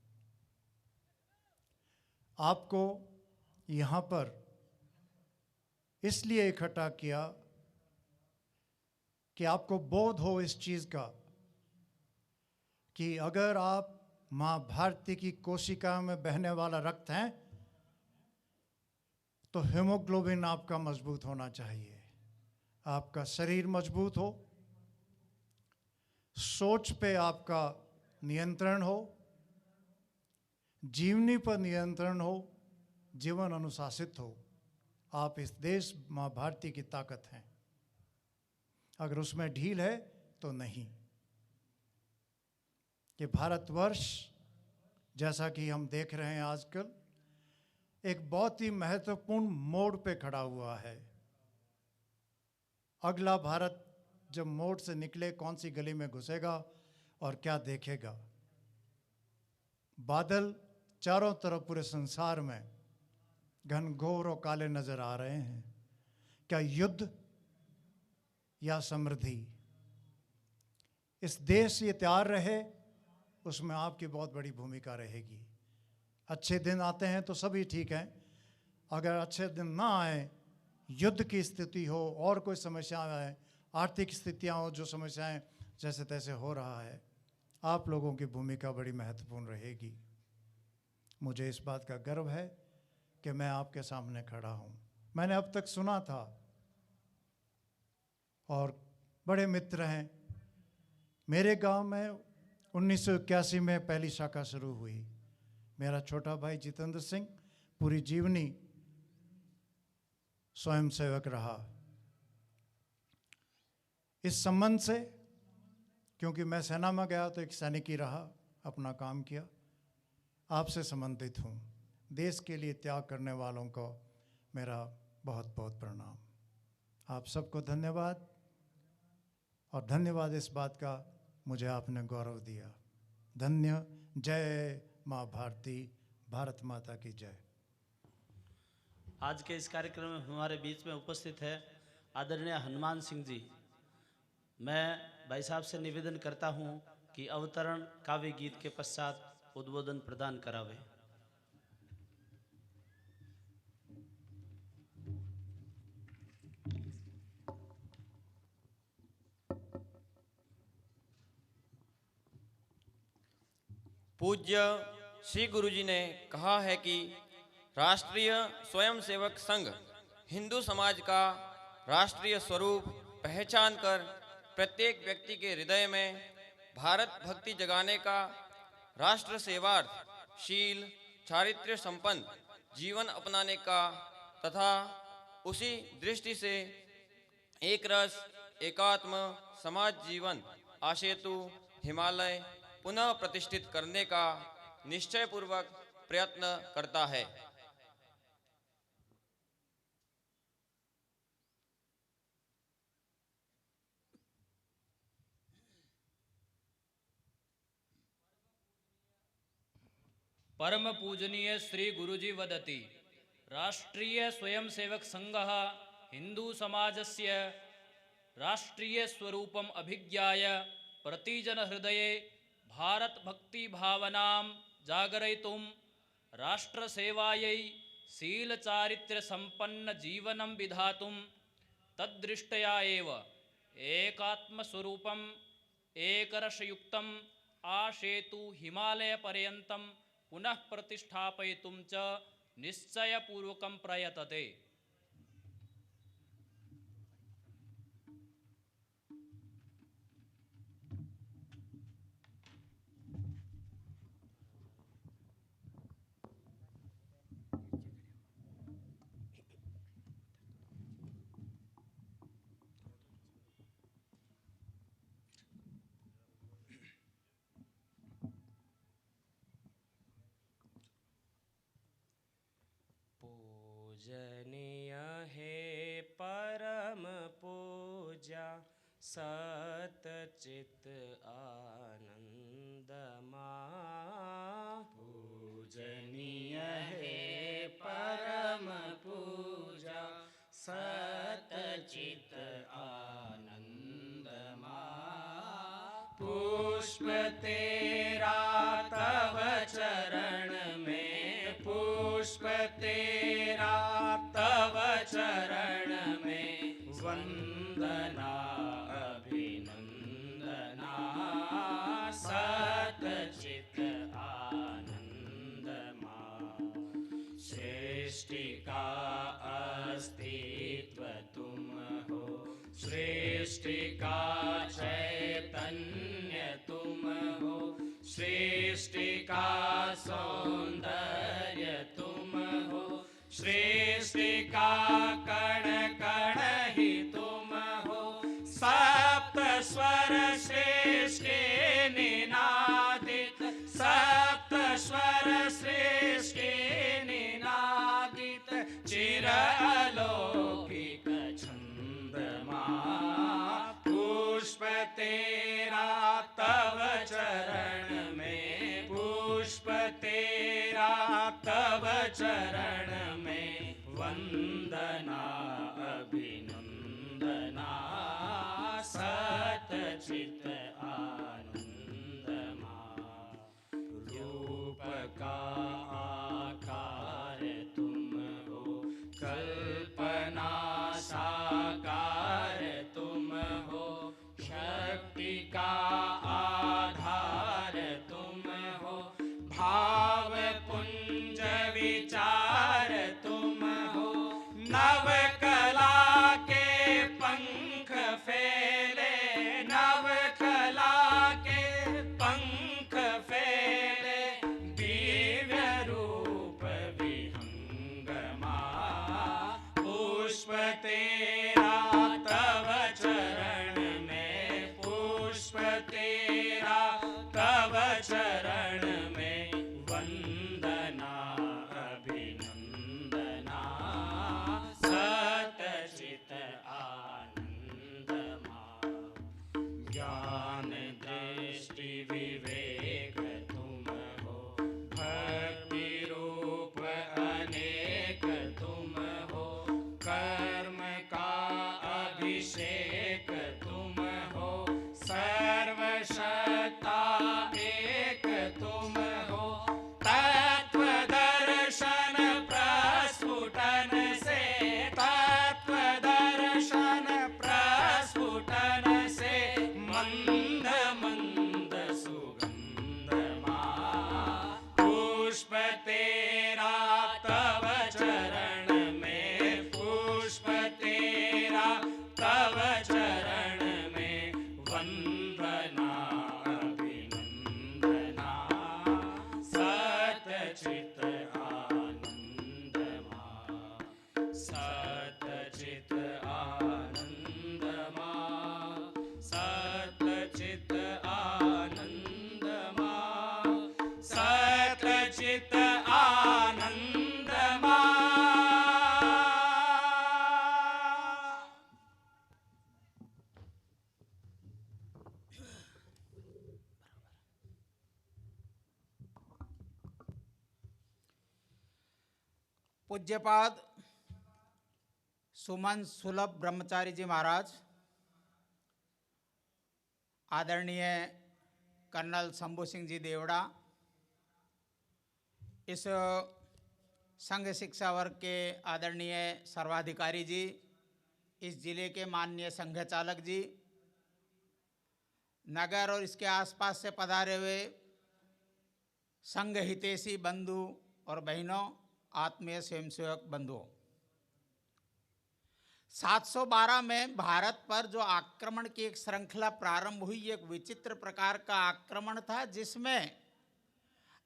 आपको यहाँ पर इसलिए इकट्ठा किया कि आपको बोध हो इस चीज़ का कि अगर आप माँ भारती की कोशिका में बहने वाला रक्त हैं तो हीमोग्लोबिन आपका मजबूत होना चाहिए, आपका शरीर मजबूत हो, सोच पे आपका नियंत्रण हो, जीवनी पर नियंत्रण हो, जीवन अनुशासित हो। आप इस देश माँ भारती की ताकत हैं। अगर उसमें ढील है तो नहीं। ये भारतवर्ष, जैसा कि हम देख रहे हैं आजकल, एक बहुत ही महत्वपूर्ण मोड़ पे खड़ा हुआ है। अगला भारत जब मोड़ से निकले, कौन सी गली में घुसेगा और क्या देखेगा। बादल चारों तरफ पूरे संसार में घनघोर और काले नजर आ रहे हैं। क्या युद्ध या समृद्धि? इस देश ये तैयार रहे, उसमें आपकी बहुत बड़ी भूमिका रहेगी। अच्छे दिन आते हैं तो सभी ठीक हैं, अगर अच्छे दिन ना आए, युद्ध की स्थिति हो और कोई समस्या आए, आर्थिक स्थितियां हो, जो समस्याएं जैसे तैसे हो रहा है, आप लोगों की भूमिका बड़ी महत्वपूर्ण रहेगी। मुझे इस बात का गर्व है कि मैं आपके सामने खड़ा हूं। मैंने अब तक सुना था और बड़े मित्र हैं। मेरे गांव में 1981 में पहली शाखा शुरू हुई। मेरा छोटा भाई जितेंद्र सिंह पूरी जीवनी स्वयं सेवक रहा। इस संबंध से, क्योंकि मैं सेना में गया तो एक सैनिक ही रहा, अपना काम किया, आपसे संबंधित हूँ। देश के लिए त्याग करने वालों को मेरा बहुत बहुत प्रणाम। आप सबको धन्यवाद, और धन्यवाद इस बात का मुझे आपने गौरव दिया। धन्य। जय माँ भारती, भारत माता की जय। आज के इस कार्यक्रम में हमारे बीच में उपस्थित है आदरणीय हनुमान सिंह जी। मैं भाई साहब से निवेदन करता हूं कि अवतरण काव्य गीत के पश्चात उद्बोधन प्रदान करावे। पूज्य श्री गुरुजी ने कहा है कि राष्ट्रीय स्वयंसेवक संघ हिंदू समाज का राष्ट्रीय स्वरूप पहचान कर प्रत्येक व्यक्ति के हृदय में भारत भक्ति जगाने का, राष्ट्र सेवार्थ शील चारित्र्य संपन्न जीवन अपनाने का तथा उसी दृष्टि से एक रस एकात्म समाज जीवन आसेतु हिमालय पुनः प्रतिष्ठित करने का निश्चय पूर्वक प्रयत्न करता है। परम पूजनीय श्री गुरुजी वदति राष्ट्रीय स्वयंसेवक संघः हिंदू समाजस्य राष्ट्रीय स्वरूपम अभिज्ञाय प्रतिजन हृदये भारत भक्ति भावनां जागरयितुं राष्ट्र सेवायै शील चारित्र्य संपन्न जीवनं विधातुं तद्दृष्ट्या एव एकात्म स्वरूपम एकरसयुक्तम् आसेतु हिमालय पर्यन्तं पुनः प्रतिष्ठापयितुं च निश्चयपूर्वकं प्रयतते। पूजनीय है परम पूजा सतचित आनंद मां। पूजनीय है परम पूजा सतचित आनंद मां। पुष्प तेरा तव चरण में, पुष्प तेरा तव चरण में वंदना अभिनंदना सतचित आनंद मां। सृष्टि का अस्तित्व तुम हो, सृष्टि का चैतन्य तुम हो, सृष्टि का सौंदर्य तुम हो, सृष्टि का कण कण ही तुम हो। सप्त स्वर सृष्टि निनादित, सप्त स्वर सृष्टि निनादित चिर अलौकिक छंद मां। पुष्प तेरा तव चरण में, पुष्प तेरा तेरा तव चरण में पुष्प तेरा तव चरण में वंदना अभिनंदना सतचित आनंदमा ज्ञान दृष्टि विवेक तुम हो भक्ति रूप अनेक तुम हो कर्म का अभिषेक तुम हो सर्वशक्ता एक तुम हो तत्व दर्शन प्रस्फुटन से तत्व दर्शन प्रस्फुटन से मंद मंद सुगंधमा पुष्प तेरा तव चरण में पुष्प तेरा तव चरण में वंदना अभिनंदना सतचित आनंदमा सतचित आनंदमा सतचित आनंदमा सतचित आनंदमा। पूज्यपाद सुमन सुलभ ब्रह्मचारी जी महाराज, आदरणीय कर्नल शंभू सिंह जी देवड़ा, इस संघ शिक्षा वर्ग के आदरणीय सर्वाधिकारी जी, इस जिले के माननीय संघ चालक जी, नगर और इसके आसपास से पधारे हुए संघ हितैषी बंधु और बहनों, आत्मीय स्वयंसेवक बंधुओं, 712 में भारत पर जो आक्रमण की एक श्रृंखला प्रारंभ हुई, एक विचित्र प्रकार का आक्रमण था जिसमें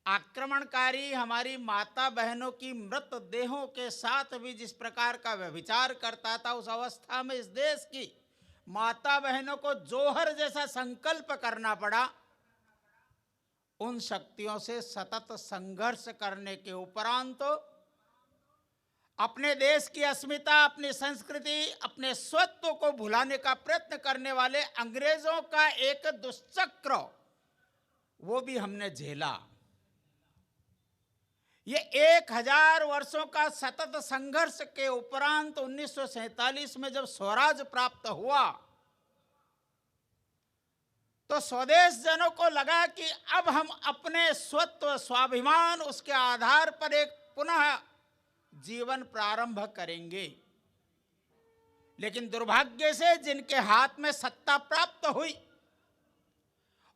आक्रमणकारी हमारी माता बहनों की मृत देहों के साथ भी जिस प्रकार का व्यभिचार करता था, उस अवस्था में इस देश की माता बहनों को जोहर जैसा संकल्प करना पड़ा। उन शक्तियों से सतत संघर्ष करने के उपरांत तो अपने देश की अस्मिता, अपनी संस्कृति, अपने स्वत्व को भुलाने का प्रयत्न करने वाले अंग्रेजों का एक दुष्चक्र, वो भी हमने झेला। ये 1000 वर्षों का सतत संघर्ष के उपरांत 1947 में जब स्वराज प्राप्त हुआ तो स्वदेश जनों को लगा कि अब हम अपने स्वत्व, स्वाभिमान, उसके आधार पर एक पुनः जीवन प्रारंभ करेंगे। लेकिन दुर्भाग्य से जिनके हाथ में सत्ता प्राप्त हुई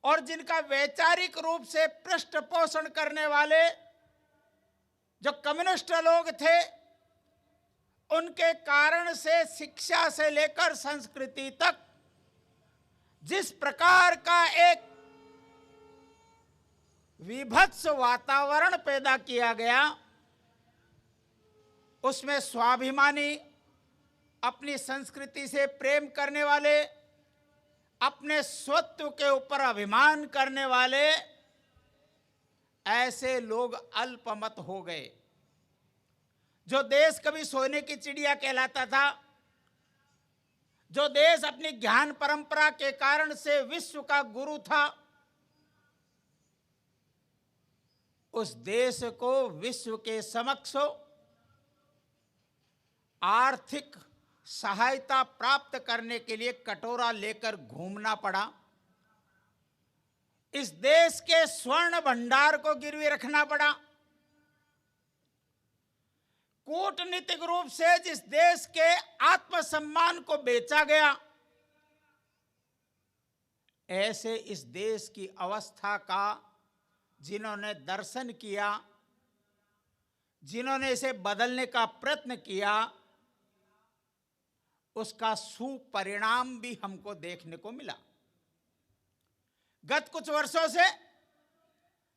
और जिनका वैचारिक रूप से पृष्ठपोषण करने वाले जो कम्युनिस्ट लोग थे, उनके कारण से शिक्षा से लेकर संस्कृति तक जिस प्रकार का एक विभत्स वातावरण पैदा किया गया, उसमें स्वाभिमानी, अपनी संस्कृति से प्रेम करने वाले, अपने स्वत्व के ऊपर अभिमान करने वाले ऐसे लोग अल्पमत हो गए। जो देश कभी सोने की चिड़िया कहलाता था, जो देश अपनी ज्ञान परंपरा के कारण से विश्व का गुरु था, उस देश को विश्व के समक्ष आर्थिक सहायता प्राप्त करने के लिए कटोरा लेकर घूमना पड़ा। इस देश के स्वर्ण भंडार को गिरवी रखना पड़ा। कूटनीतिक रूप से जिस देश के आत्मसम्मान को बेचा गया, ऐसे इस देश की अवस्था का जिन्होंने दर्शन किया, जिन्होंने इसे बदलने का प्रयत्न किया, उसका सुपरिणाम भी हमको देखने को मिला। गत कुछ वर्षों से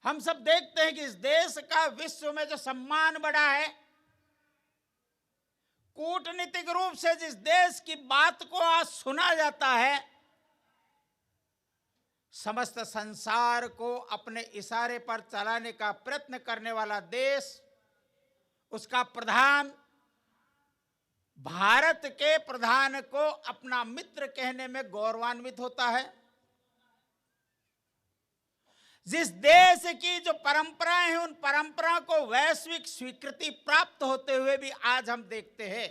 हम सब देखते हैं कि इस देश का विश्व में जो सम्मान बढ़ा है, कूटनीतिक रूप से जिस देश की बात को आज सुना जाता है, समस्त संसार को अपने इशारे पर चलाने का प्रयत्न करने वाला देश, उसका प्रधान भारत के प्रधान को अपना मित्र कहने में गौरवान्वित होता है। जिस देश की जो परंपराएं हैं, उन परंपराओं को वैश्विक स्वीकृति प्राप्त होते हुए भी आज हम देखते हैं,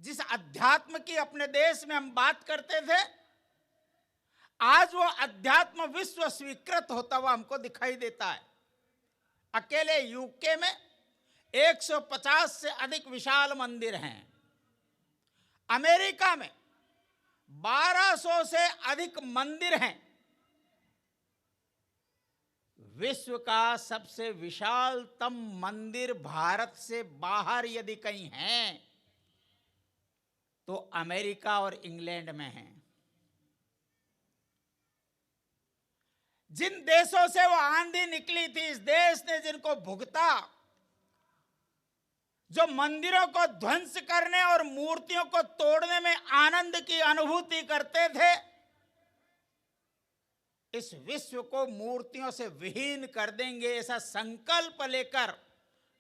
जिस अध्यात्म की अपने देश में हम बात करते थे, आज वो अध्यात्म विश्व स्वीकृत होता हुआ हमको दिखाई देता है। अकेले यूके में 150 से अधिक विशाल मंदिर हैं। अमेरिका में 1200 से अधिक मंदिर हैं। विश्व का सबसे विशालतम मंदिर भारत से बाहर यदि कहीं है तो अमेरिका और इंग्लैंड में है। जिन देशों से वो आंधी निकली थी, इस देश ने जिनको भुगता, जो मंदिरों को ध्वंस करने और मूर्तियों को तोड़ने में आनंद की अनुभूति करते थे, इस विश्व को मूर्तियों से विहीन कर देंगे, ऐसा संकल्प लेकर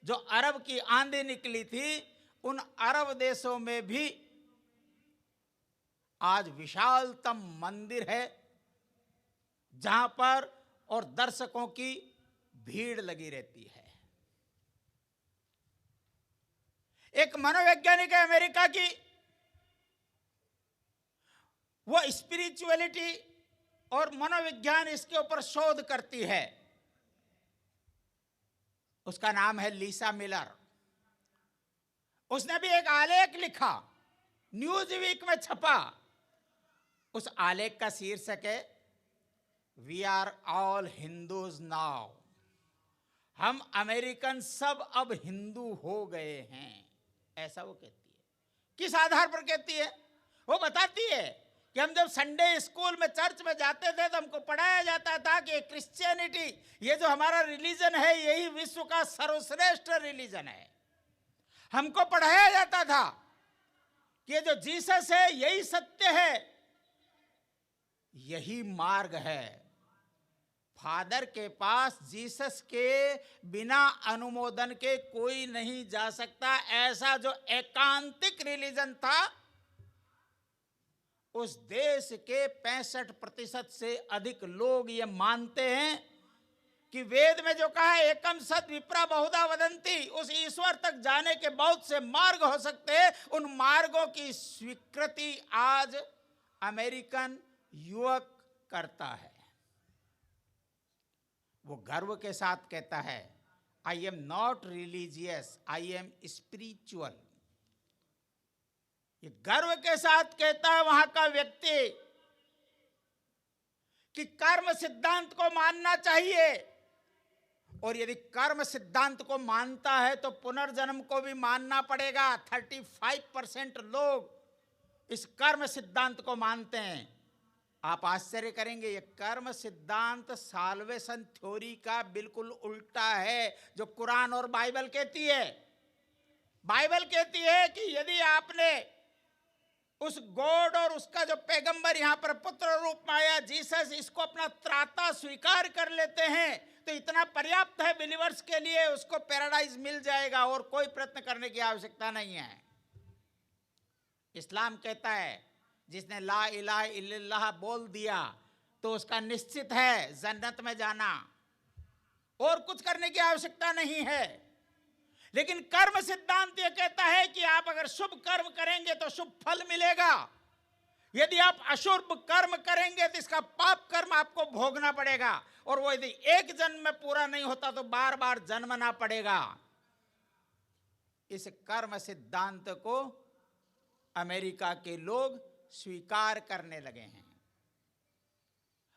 जो अरब की आंधी निकली थी, उन अरब देशों में भी आज विशालतम मंदिर है, जहां पर और दर्शकों की भीड़ लगी रहती है। एक मनोवैज्ञानिक है अमेरिका की, वो स्पिरिचुअलिटी और मनोविज्ञान इसके ऊपर शोध करती है। उसका नाम है लीसा मिलर। उसने भी एक आलेख लिखा, न्यूज वीक में छपा। उस आलेख का शीर्षक है we are all Hindus now. हम अमेरिकन सब अब हिंदू हो गए हैं, ऐसा वो कहती है। किस आधार पर कहती है? वो बताती है कि हम जब संडे स्कूल में चर्च में जाते थे तो हमको पढ़ाया जाता था कि क्रिश्चियनिटी, ये जो हमारा रिलीजन है, यही विश्व का सर्वश्रेष्ठ रिलीजन है। हमको पढ़ाया जाता था कि ये जो जीसस है यही सत्य है, यही मार्ग है। फादर के पास जीसस के बिना अनुमोदन के कोई नहीं जा सकता, ऐसा जो एकांतिक रिलीजन था। उस देश के 65% से अधिक लोग ये मानते हैं कि वेद में जो कहा है एकम सत विप्रा बहुधा वदंती, उस ईश्वर तक जाने के बहुत से मार्ग हो सकते हैं। उन मार्गों की स्वीकृति आज अमेरिकन युवक करता है। वो गर्व के साथ कहता है, I am not religious, I am spiritual. ये गर्व के साथ कहता है वहां का व्यक्ति कि कर्म सिद्धांत को मानना चाहिए, और यदि कर्म सिद्धांत को मानता है तो पुनर्जन्म को भी मानना पड़ेगा। 35% लोग इस कर्म सिद्धांत को मानते हैं। आप आश्चर्य करेंगे, ये कर्म सिद्धांत साल्वेशन थ्योरी का बिल्कुल उल्टा है जो कुरान और बाइबल कहती है। बाइबल कहती है कि यदि आपने उस गॉड और उसका जो पैगंबर यहां पर पुत्र रूप में आया जीसस, इसको अपना त्राता स्वीकार कर लेते हैं तो इतना पर्याप्त है बिलीवर्स के लिए, उसको पैराडाइज मिल जाएगा और कोई प्रयत्न करने की आवश्यकता नहीं है। इस्लाम कहता है जिसने ला इलाहा इल्लल्लाह बोल दिया तो उसका निश्चित है जन्नत में जाना, और कुछ करने की आवश्यकता नहीं है। लेकिन कर्म सिद्धांत यह कहता है कि आप अगर शुभ कर्म करेंगे तो शुभ फल मिलेगा, यदि आप अशुभ कर्म करेंगे तो इसका पाप कर्म आपको भोगना पड़ेगा, और वो यदि एक जन्म में पूरा नहीं होता तो बार बार जन्मना पड़ेगा। इस कर्म सिद्धांत को अमेरिका के लोग स्वीकार करने लगे हैं।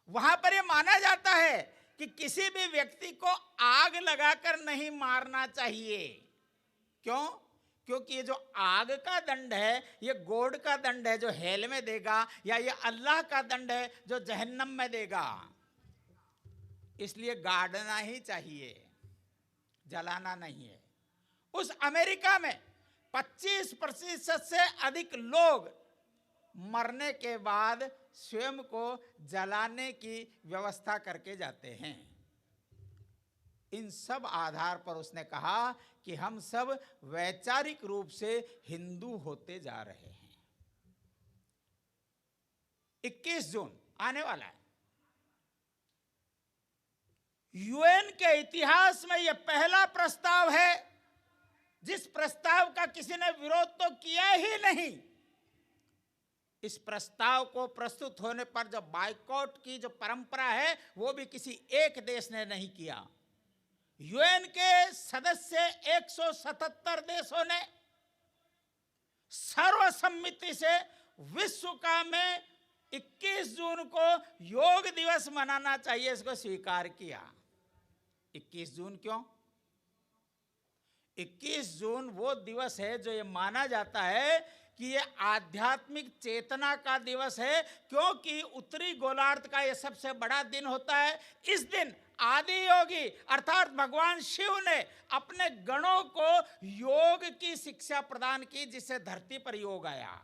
वहां पर यह माना जाता है कि किसी भी व्यक्ति को आग लगाकर नहीं मारना चाहिए। क्यों? क्योंकि ये जो आग का दंड है, ये गॉड का दंड है जो हेल में देगा, या ये अल्लाह का दंड है जो जहन्नम में देगा। इसलिए गाड़ना ही चाहिए, जलाना नहीं है। उस अमेरिका में 25% से अधिक लोग मरने के बाद स्वयं को जलाने की व्यवस्था करके जाते हैं। इन सब आधार पर उसने कहा कि हम सब वैचारिक रूप से हिंदू होते जा रहे हैं। 21 जून आने वाला है। यूएन के इतिहास में यह पहला प्रस्ताव है जिस प्रस्ताव का किसी ने विरोध तो किया ही नहीं। इस प्रस्ताव को प्रस्तुत होने पर जो बाइकआउट की जो परंपरा है वो भी किसी एक देश ने नहीं किया। यूएन के सदस्य 177 देशों ने सर्वसम्मति से विश्व का में 21 जून को योग दिवस मनाना चाहिए इसको स्वीकार किया। 21 जून क्यों? 21 जून वो दिवस है जो ये माना जाता है कि ये आध्यात्मिक चेतना का दिवस है, क्योंकि उत्तरी गोलार्ध का ये सबसे बड़ा दिन होता है। इस दिन आदि योगी अर्थात भगवान शिव ने अपने गणों को योग की शिक्षा प्रदान की, जिससे धरती पर योग आया।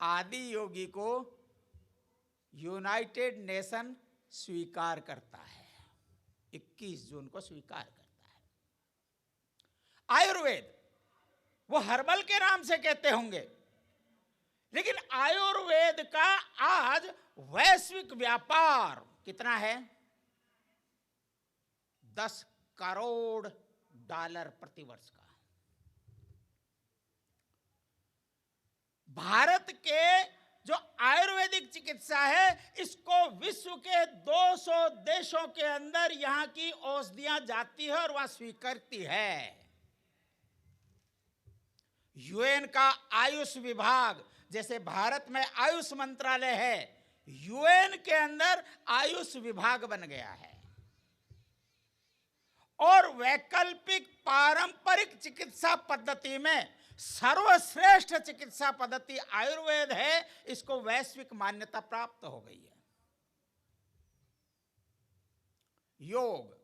आदि योगी को यूनाइटेड नेशन स्वीकार करता है, 21 जून को स्वीकार करता है। आयुर्वेद वो हर्बल के नाम से कहते होंगे, लेकिन आयुर्वेद का आज वैश्विक व्यापार कितना है? 10 करोड़ डॉलर प्रतिवर्ष का। भारत के जो आयुर्वेदिक चिकित्सा है, इसको विश्व के 200 देशों के अंदर यहां की औषधियां जाती है और वहां स्वीकृति है। यूएन का आयुष विभाग, जैसे भारत में आयुष मंत्रालय है, यूएन के अंदर आयुष विभाग बन गया है। और वैकल्पिक पारंपरिक चिकित्सा पद्धति में सर्वश्रेष्ठ चिकित्सा पद्धति आयुर्वेद है, इसको वैश्विक मान्यता प्राप्त हो गई है। योग,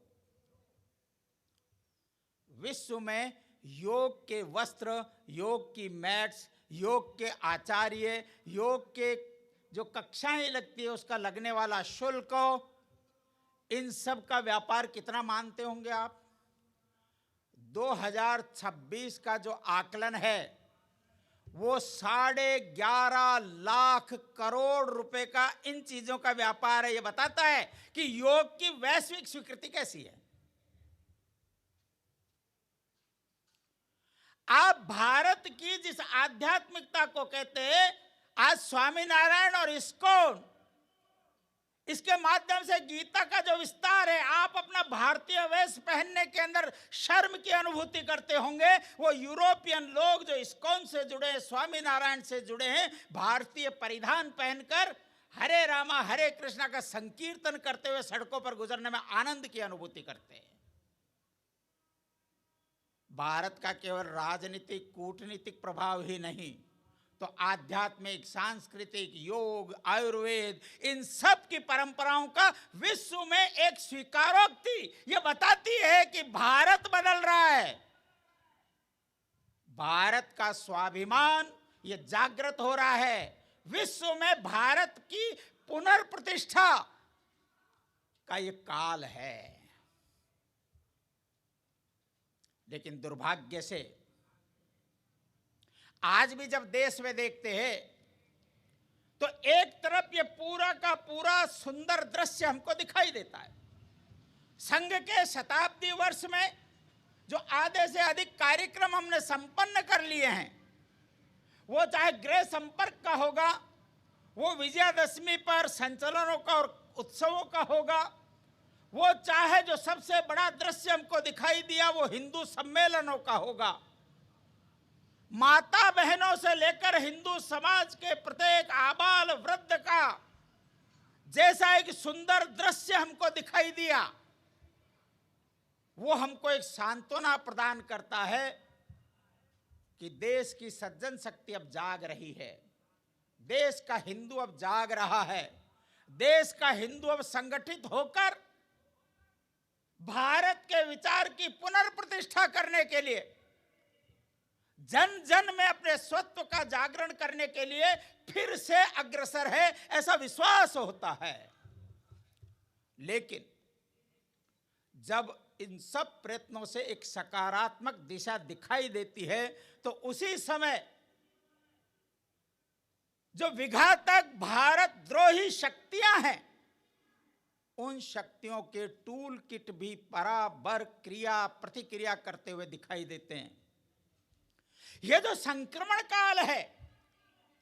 विश्व में योग के वस्त्र, योग की मैट्स, योग के आचार्य, योग के जो कक्षाएं लगती है उसका लगने वाला शुल्क, इन सब का व्यापार कितना मानते होंगे आप? 2026 का जो आकलन है वो 11.5 लाख करोड़ रुपए का इन चीजों का व्यापार है। ये बताता है कि योग की वैश्विक स्वीकृति कैसी है। आप भारत की जिस आध्यात्मिकता को कहते हैं, आज स्वामीनारायण और इस्कॉन, इसके माध्यम से गीता का जो विस्तार है, आप अपना भारतीय वेश पहनने के अंदर शर्म की अनुभूति करते होंगे। वो यूरोपियन लोग जो इस्कॉन से जुड़े हैं, स्वामीनारायण से जुड़े हैं, भारतीय परिधान पहनकर हरे रामा हरे कृष्णा का संकीर्तन करते हुए सड़कों पर गुजरने में आनंद की अनुभूति करते हैं। भारत का केवल राजनीतिक कूटनीतिक प्रभाव ही नहीं, तो आध्यात्मिक, सांस्कृतिक, योग, आयुर्वेद, इन सब की परंपराओं का विश्व में एक स्वीकारोक्ति यह बताती है कि भारत बदल रहा है। भारत का स्वाभिमान ये जागृत हो रहा है। विश्व में भारत की पुनर्प्रतिष्ठा का ये काल है। लेकिन दुर्भाग्य से आज भी जब देश में देखते हैं तो एक तरफ ये पूरा का पूरा सुंदर दृश्य हमको दिखाई देता है। संघ के शताब्दी वर्ष में जो आधे से अधिक कार्यक्रम हमने संपन्न कर लिए हैं, वो चाहे गृह संपर्क का होगा, वो विजयादशमी पर संचलनों का और उत्सवों का होगा, वो चाहे जो सबसे बड़ा दृश्य हमको दिखाई दिया वो हिंदू सम्मेलनों का होगा। माता बहनों से लेकर हिंदू समाज के प्रत्येक आबाल वृद्ध का जैसा एक सुंदर दृश्य हमको दिखाई दिया, वो हमको एक सांत्वना प्रदान करता है कि देश की सज्जन शक्ति अब जाग रही है। देश का हिंदू अब जाग रहा है। देश का हिंदू अब संगठित होकर भारत के विचार की पुनर्प्रतिष्ठा करने के लिए जन जन में अपने स्वत्व का जागरण करने के लिए फिर से अग्रसर है, ऐसा विश्वास होता है। लेकिन जब इन सब प्रयत्नों से एक सकारात्मक दिशा दिखाई देती है तो उसी समय जो विघातक भारत द्रोही शक्तियां हैं, उन शक्तियों के टूल किट भी बराबर क्रिया प्रतिक्रिया करते हुए दिखाई देते हैं। यह जो संक्रमण काल है,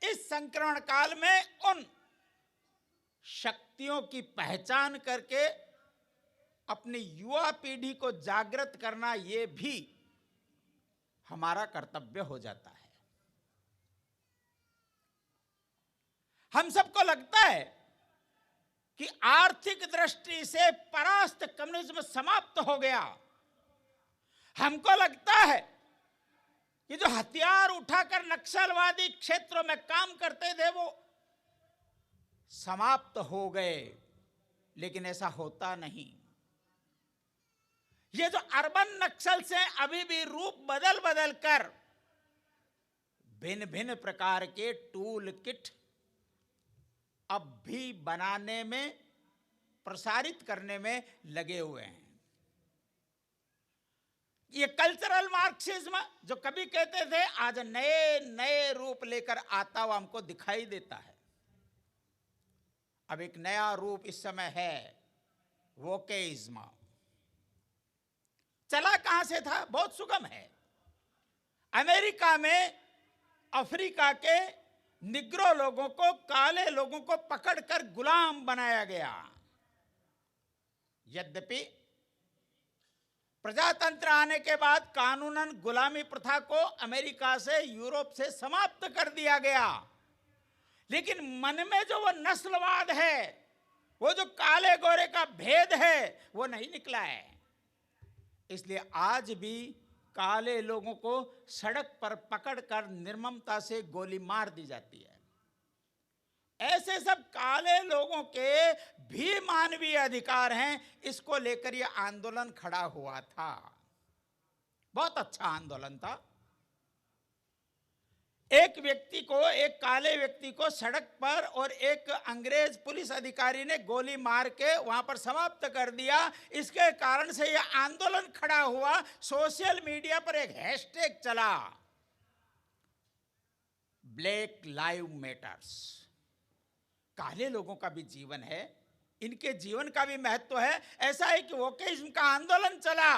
इस संक्रमण काल में उन शक्तियों की पहचान करके अपनी युवा पीढ़ी को जागृत करना, यह भी हमारा कर्तव्य हो जाता है। हम सबको लगता है कि आर्थिक दृष्टि से परास्त कम्युनिज्म समाप्त हो गया। हमको लगता है कि जो हथियार उठाकर नक्सलवादी क्षेत्रों में काम करते थे वो समाप्त हो गए, लेकिन ऐसा होता नहीं। ये जो अर्बन नक्सल से अभी भी रूप बदल बदल कर भिन्न भिन्न प्रकार के टूल किट अब भी बनाने में, प्रसारित करने में लगे हुए हैं। ये कल्चरल मार्क्सिज्म जो कभी कहते थे, आज नए नए रूप लेकर आता हुआ हमको दिखाई देता है। अब एक नया रूप इस समय है वोकेइज्म। चला कहां से था? बहुत सुगम है। अमेरिका में अफ्रीका के निग्रो लोगों को, काले लोगों को पकड़कर गुलाम बनाया गया। यद्यपि प्रजातंत्र आने के बाद कानूनन गुलामी प्रथा को अमेरिका से, यूरोप से समाप्त कर दिया गया, लेकिन मन में जो वो नस्लवाद है, वो जो काले गोरे का भेद है, वो नहीं निकला है। इसलिए आज भी काले लोगों को सड़क पर पकड़कर निर्ममता से गोली मार दी जाती है। ऐसे सब काले लोगों के भी मानवीय अधिकार हैं, इसको लेकर यह आंदोलन खड़ा हुआ था। बहुत अच्छा आंदोलन था। एक व्यक्ति को, एक काले व्यक्ति को सड़क पर और एक अंग्रेज पुलिस अधिकारी ने गोली मार के वहां पर समाप्त कर दिया। इसके कारण से यह आंदोलन खड़ा हुआ। सोशल मीडिया पर एक हैशटैग चला, ब्लैक लाइव मैटर्स। काले लोगों का भी जीवन है, इनके जीवन का भी महत्व है। ऐसा है कि वोकेइज्म का आंदोलन चला,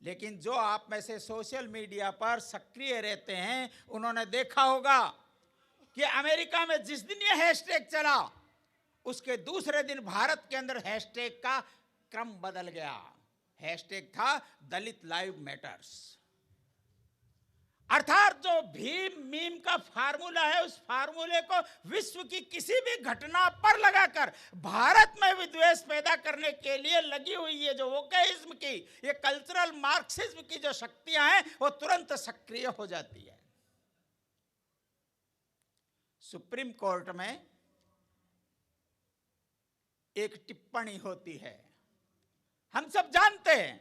लेकिन जो आप में से सोशल मीडिया पर सक्रिय रहते हैं, उन्होंने देखा होगा कि अमेरिका में जिस दिन यह हैशटैग चला, उसके दूसरे दिन भारत के अंदर हैशटैग का क्रम बदल गया। हैशटैग था दलित लाइव मैटर्स। अर्थात जो भीम मीम का फार्मूला है, उस फार्मूले को विश्व की किसी भी घटना पर लगाकर भारत में विद्वेष पैदा करने के लिए लगी हुई ये जो वोकेइज्म की, ये कल्चरल मार्क्सिज्म की जो शक्तियां हैं, वो तुरंत सक्रिय हो जाती है। सुप्रीम कोर्ट में एक टिप्पणी होती है। हम सब जानते हैं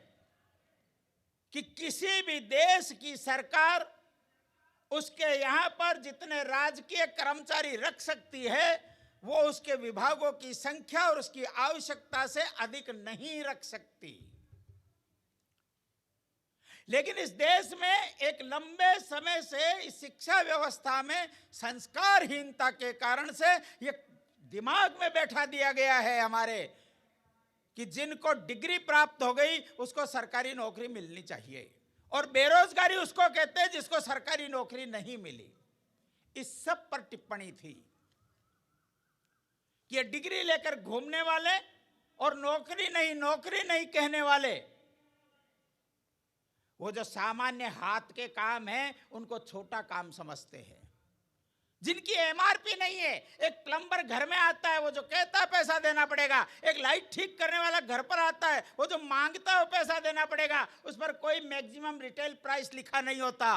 कि किसी भी देश की सरकार उसके यहां पर जितने राजकीय कर्मचारी रख सकती है, वो उसके विभागों की संख्या और उसकी आवश्यकता से अधिक नहीं रख सकती। लेकिन इस देश में एक लंबे समय से इस शिक्षा व्यवस्था में संस्कारहीनता के कारण से ये दिमाग में बैठा दिया गया है हमारे, कि जिनको डिग्री प्राप्त हो गई उसको सरकारी नौकरी मिलनी चाहिए, और बेरोजगारी उसको कहते हैं जिसको सरकारी नौकरी नहीं मिली। इस सब पर टिप्पणी थी कि ये डिग्री लेकर घूमने वाले और नौकरी नहीं कहने वाले, वो जो सामान्य हाथ के काम हैं उनको छोटा काम समझते हैं। जिनकी एमआरपी नहीं है, एक प्लम्बर घर में आता है, वो जो कहता है पैसा देना पड़ेगा। एक लाइट ठीक करने वाला घर पर आता है, वो जो मांगता है वो पैसा देना पड़ेगा। उस पर कोई मैक्सिमम रिटेल प्राइस लिखा नहीं होता,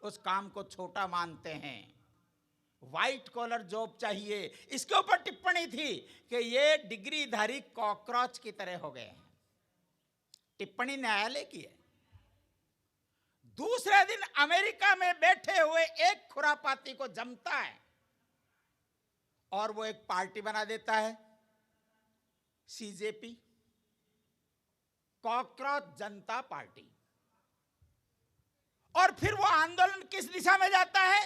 उस काम को छोटा मानते हैं। व्हाइट कॉलर जॉब चाहिए। इसके ऊपर टिप्पणी थी कि ये डिग्रीधारी कॉकरोच की तरह हो गए हैं। टिप्पणी न्यायालय की है। दूसरे दिन अमेरिका में बैठे हुए एक खुरापाती को जमता है और वो एक पार्टी बना देता है, सीजेपी, कॉकरोच जनता पार्टी। और फिर वो आंदोलन किस दिशा में जाता है?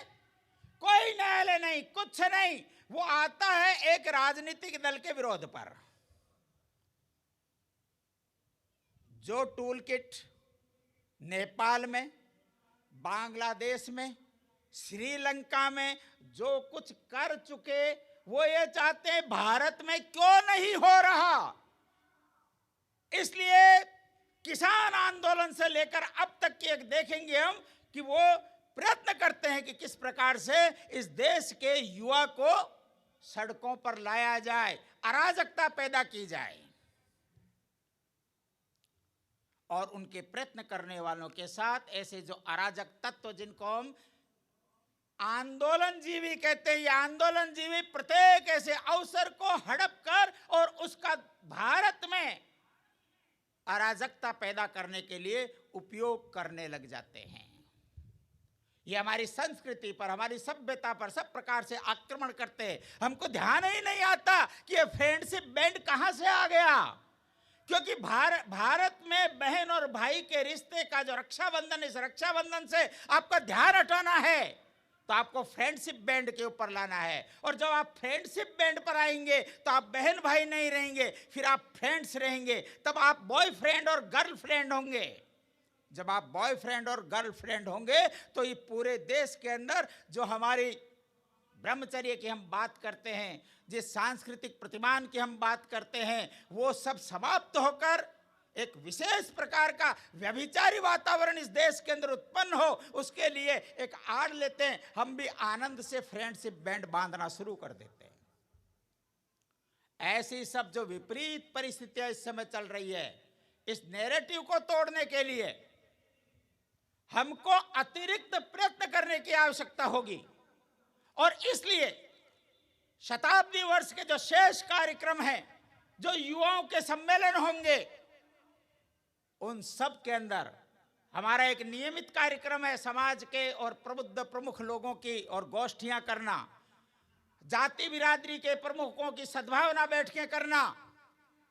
कोई न्यायालय नहीं, कुछ नहीं, वो आता है एक राजनीतिक दल के विरोध पर। जो टूल किट नेपाल में, बांग्लादेश में, श्रीलंका में जो कुछ कर चुके, वो ये चाहते हैं भारत में क्यों नहीं हो रहा। इसलिए किसान आंदोलन से लेकर अब तक की एक देखेंगे हम कि वो प्रयत्न करते हैं कि किस प्रकार से इस देश के युवा को सड़कों पर लाया जाए, अराजकता पैदा की जाए। और उनके प्रयत्न करने वालों के साथ ऐसे जो अराजक तत्व जिनको हम आंदोलन जीवी कहते हैं, ये आंदोलन जीवी प्रत्येक ऐसे अवसर को हड़प कर और उसका भारत में अराजकता पैदा करने के लिए उपयोग करने लग जाते हैं। ये हमारी संस्कृति पर, हमारी सभ्यता पर सब प्रकार से आक्रमण करते हैं। हमको ध्यान ही नहीं आता कि ये फ्रेंडशिप बैंड कहां से आ गया, क्योंकि भारत में बहन और भाई के रिश्ते का जो रक्षाबंधन, इस रक्षाबंधन से आपका ध्यान हटाना है तो आपको फ्रेंडशिप बैंड के ऊपर लाना है। और जब आप फ्रेंडशिप बैंड पर आएंगे तो आप बहन भाई नहीं रहेंगे, फिर आप फ्रेंड्स रहेंगे, तब आप बॉयफ्रेंड और गर्लफ्रेंड होंगे। जब आप बॉयफ्रेंड और गर्लफ्रेंड होंगे तो ये पूरे देश के अंदर जो हमारी ब्रह्मचर्य की हम बात करते हैं, जिस सांस्कृतिक प्रतिमान की हम बात करते हैं, वो सब समाप्त होकर एक विशेष प्रकार का व्यभिचारी वातावरण इस देश के अंदर उत्पन्न हो, उसके लिए एक आड़ लेते हैं। हम भी आनंद से फ्रेंडशिप बैंड बांधना शुरू कर देते हैं। ऐसी सब जो विपरीत परिस्थितियां इस समय चल रही है, इस नैरेटिव को तोड़ने के लिए हमको अतिरिक्त प्रयत्न करने की आवश्यकता होगी। और इसलिए शताब्दी वर्ष के जो शेष कार्यक्रम हैं, जो युवाओं के सम्मेलन होंगे, उन सब के अंदर हमारा एक नियमित कार्यक्रम है समाज के और प्रबुद्ध प्रमुख लोगों की और गोष्ठियां करना, जाति बिरादरी के प्रमुखों की सद्भावना बैठकें करना,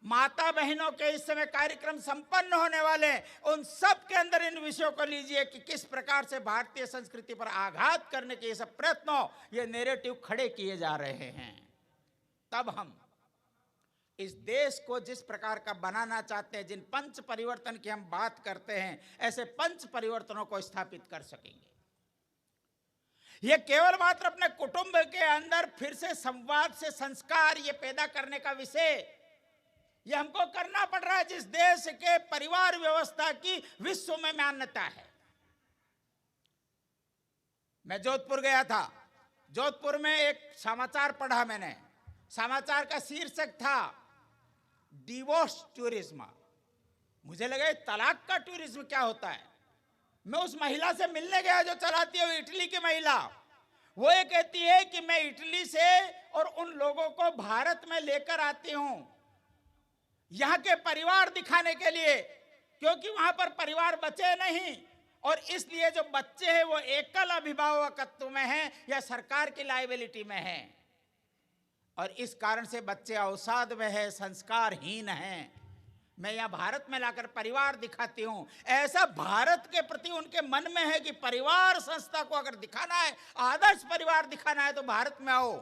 माता बहनों के इस समय कार्यक्रम संपन्न होने वाले, उन सब के अंदर इन विषयों को लीजिए कि किस प्रकार से भारतीय संस्कृति पर आघात करने के ये सब प्रयत्नों, ये नैरेटिव खड़े किए जा रहे हैं। तब हम इस देश को जिस प्रकार का बनाना चाहते हैं, जिन पंच परिवर्तन की हम बात करते हैं, ऐसे पंच परिवर्तनों को स्थापित कर सकेंगे। ये केवल मात्र अपने कुटुंब के अंदर फिर से संवाद से संस्कार ये पैदा करने का विषय, ये हमको करना पड़ रहा है जिस देश के परिवार व्यवस्था की विश्व में मान्यता है। मैं जोधपुर गया था, जोधपुर में एक समाचार पढ़ा मैंने, समाचार का शीर्षक था डिवोर्स टूरिज्म। मुझे लगा तलाक का टूरिज्म क्या होता है। मैं उस महिला से मिलने गया जो चलाती है, वो इटली की महिला। वो ये कहती है कि मैं इटली से और उन लोगों को भारत में लेकर आती हूं यहाँ के परिवार दिखाने के लिए, क्योंकि वहां पर परिवार बचे नहीं, और इसलिए जो बच्चे हैं वो एकल अभिभावकत्व में हैं या सरकार की लायबिलिटी में हैं, और इस कारण से बच्चे अवसाद में है, संस्कारहीन हैं। मैं यहाँ भारत में लाकर परिवार दिखाती हूँ। ऐसा भारत के प्रति उनके मन में है कि परिवार संस्था को अगर दिखाना है, आदर्श परिवार दिखाना है तो भारत में आओ।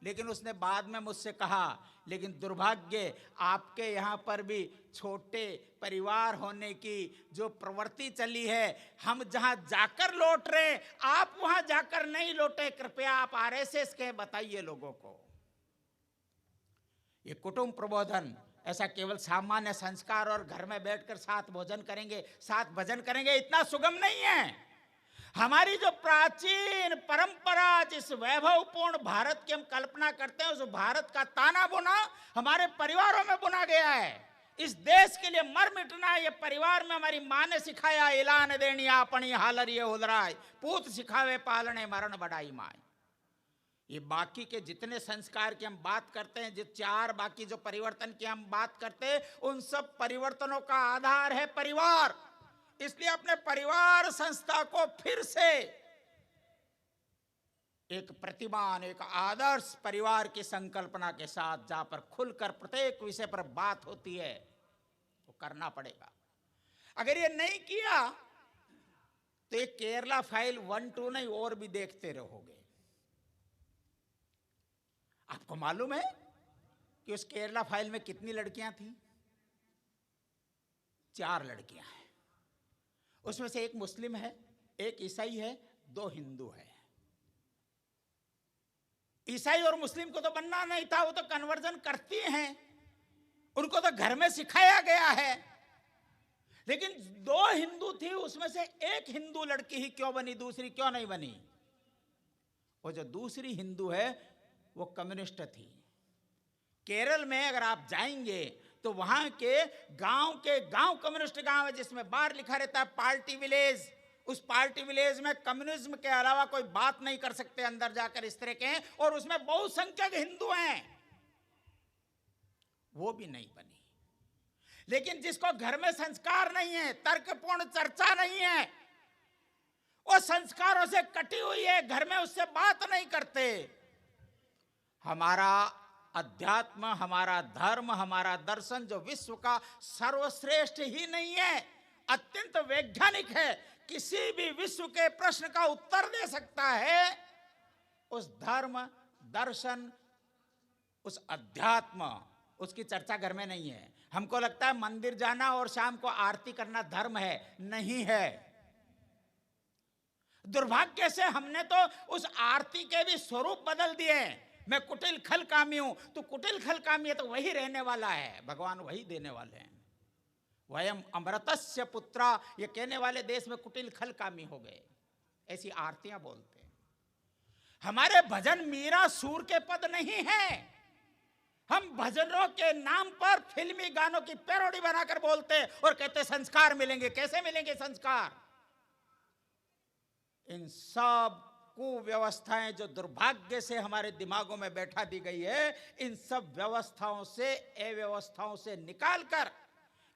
लेकिन उसने बाद में मुझसे कहा, लेकिन दुर्भाग्य आपके यहाँ पर भी छोटे परिवार होने की जो प्रवृत्ति चली है, हम जहाँ जाकर लौट रहे आप वहाँ जाकर नहीं लौटे, कृपया आप आरएसएस के बताइए लोगों को। ये कुटुंब प्रबोधन ऐसा केवल सामान्य संस्कार और घर में बैठकर साथ भोजन करेंगे, साथ भजन करेंगे, इतना सुगम नहीं है। हमारी जो प्राचीन परंपरा, जिस वैभवपूर्ण भारत की हम कल्पना करते हैं, उस भारत का ताना बुना हमारे परिवारों में बुना गया है। इस देश के लिए मर मिटना ये परिवार में हमारी माँ ने सिखाया। ऐलान देनी अपनी हालरिये उदराय, पूत सिखावे पालने मरण बढ़ाई माए। ये बाकी के जितने संस्कार की हम बात करते हैं, जो चार बाकी जो परिवर्तन की हम बात करते हैं, उन सब परिवर्तनों का आधार है परिवार। इसलिए अपने परिवार संस्था को फिर से एक प्रतिमान, एक आदर्श परिवार की संकल्पना के साथ, जहां पर खुलकर प्रत्येक विषय पर बात होती है, वो करना पड़ेगा। अगर ये नहीं किया तो ये केरला फाइल 1-2 नहीं और भी देखते रहोगे। आपको मालूम है कि उस केरला फाइल में कितनी लड़कियां थी? 4 लड़कियां हैं। उसमें से एक मुस्लिम है, एक ईसाई है, 2 हिंदू है। ईसाई और मुस्लिम को तो बनना नहीं था, वो तो कन्वर्जन करती हैं, उनको तो घर में सिखाया गया है। लेकिन 2 हिंदू थी, उसमें से एक हिंदू लड़की ही क्यों बनी, दूसरी क्यों नहीं बनी? वो जो दूसरी हिंदू है वो कम्युनिस्ट थी। केरल में अगर आप जाएंगे तो वहां के गांव कम्युनिस्ट गांव है, जिसमें बाहर लिखा रहता है पार्टी विलेज। उस पार्टी विलेज में कम्युनिज्म के अलावा कोई बात नहीं कर सकते अंदर जाकर, इस तरह के हैं, और उसमें बहुसंख्यक हिंदू हैं। वो भी नहीं बनी। लेकिन जिसको घर में संस्कार नहीं है, तर्कपूर्ण चर्चा नहीं है, वो संस्कारों से कटी हुई है, घर में उससे बात नहीं करते। हमारा अध्यात्म, हमारा धर्म, हमारा दर्शन जो विश्व का सर्वश्रेष्ठ ही नहीं है, अत्यंत वैज्ञानिक है, किसी भी विश्व के प्रश्न का उत्तर दे सकता है। उस धर्म, दर्शन, उस अध्यात्म, उसकी चर्चा घर में नहीं है। हमको लगता है मंदिर जाना और शाम को आरती करना धर्म है, नहीं है। दुर्भाग्य से हमने तो उस आरती के भी स्वरूप बदल दिए। मैं कुटिल खल कामी हूं, तो कुटिल खल कामी है तो वही रहने वाला है, भगवान वही देने वाले हैं। वयम अमृतस्य पुत्रा, ये कहने वाले देश में कुटिल खल कामी हो गए, ऐसी आरतियां बोलते हैं। हमारे भजन मीरा सूर के पद नहीं है। हम भजनों के नाम पर फिल्मी गानों की पैरोडी बनाकर बोलते और कहते संस्कार मिलेंगे। कैसे मिलेंगे संस्कार? इन सब कुव्यवस्थाएं जो दुर्भाग्य से हमारे दिमागों में बैठा दी गई है, इन सब व्यवस्थाओं से, अव्यवस्थाओं से निकालकर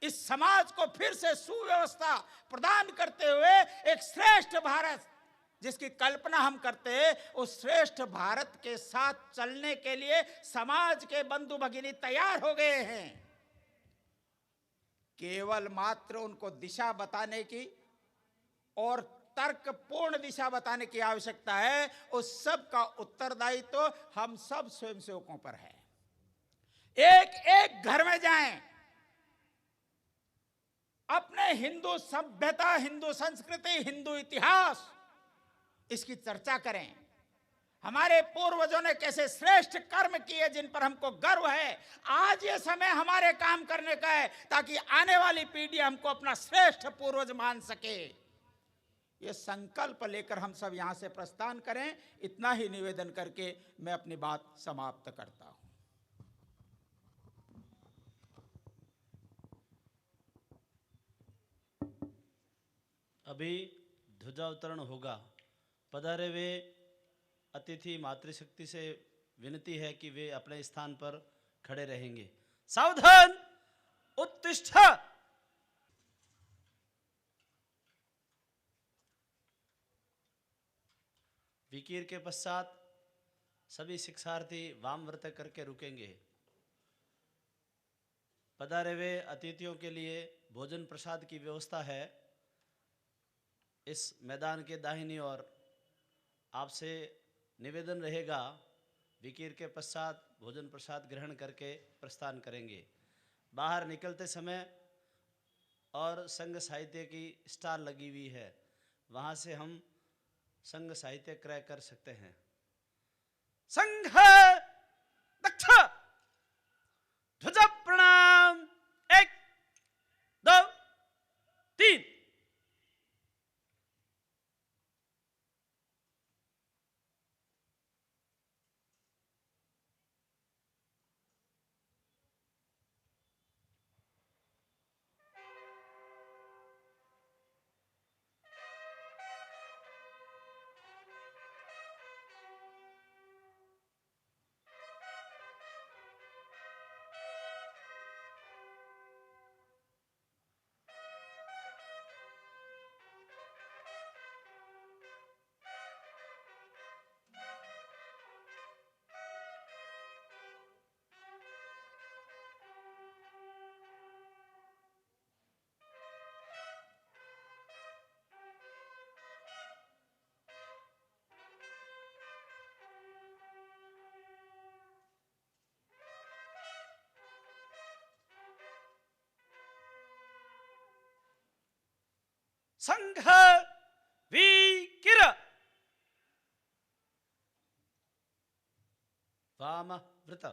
इस समाज को फिर से सुव्यवस्था प्रदान करते हुए एक श्रेष्ठ भारत जिसकी कल्पना हम करते हैं, उस श्रेष्ठ भारत के साथ चलने के लिए समाज के बंधु भगिनी तैयार हो गए हैं। केवल मात्र उनको दिशा बताने की और तर्कपूर्ण दिशा बताने की आवश्यकता है। उस सब का उत्तरदायित्व तो हम सब स्वयंसेवकों पर है। एक एक घर में जाएं, अपने हिंदू सभ्यता, हिंदू संस्कृति, हिंदू इतिहास, इसकी चर्चा करें। हमारे पूर्वजों ने कैसे श्रेष्ठ कर्म किए जिन पर हमको गर्व है। आज ये समय हमारे काम करने का है ताकि आने वाली पीढ़ी हमको अपना श्रेष्ठ पूर्वज मान सके। ये संकल्प लेकर हम सब यहां से प्रस्थान करें। इतना ही निवेदन करके मैं अपनी बात समाप्त करता हूं। अभी ध्वजावतरण होगा। पधारे हुए अतिथि मातृशक्ति से विनती है कि वे अपने स्थान पर खड़े रहेंगे। सावधान, उत्तिष्ठ। विकीर के पश्चात सभी शिक्षार्थी वामव्रत करके रुकेंगे। पधारे हुए अतिथियों के लिए भोजन प्रसाद की व्यवस्था है इस मैदान के दाहिनी ओर। आपसे निवेदन रहेगा, विकीर के पश्चात भोजन प्रसाद ग्रहण करके प्रस्थान करेंगे। बाहर निकलते समय और संघ साहित्य की स्टॉल लगी हुई है, वहाँ से हम संघ साहित्य क्रय कर सकते हैं। संघ दक्ष, ध्वजा प्रणाम। 1 2 3। संघ वीकिर वाम वृत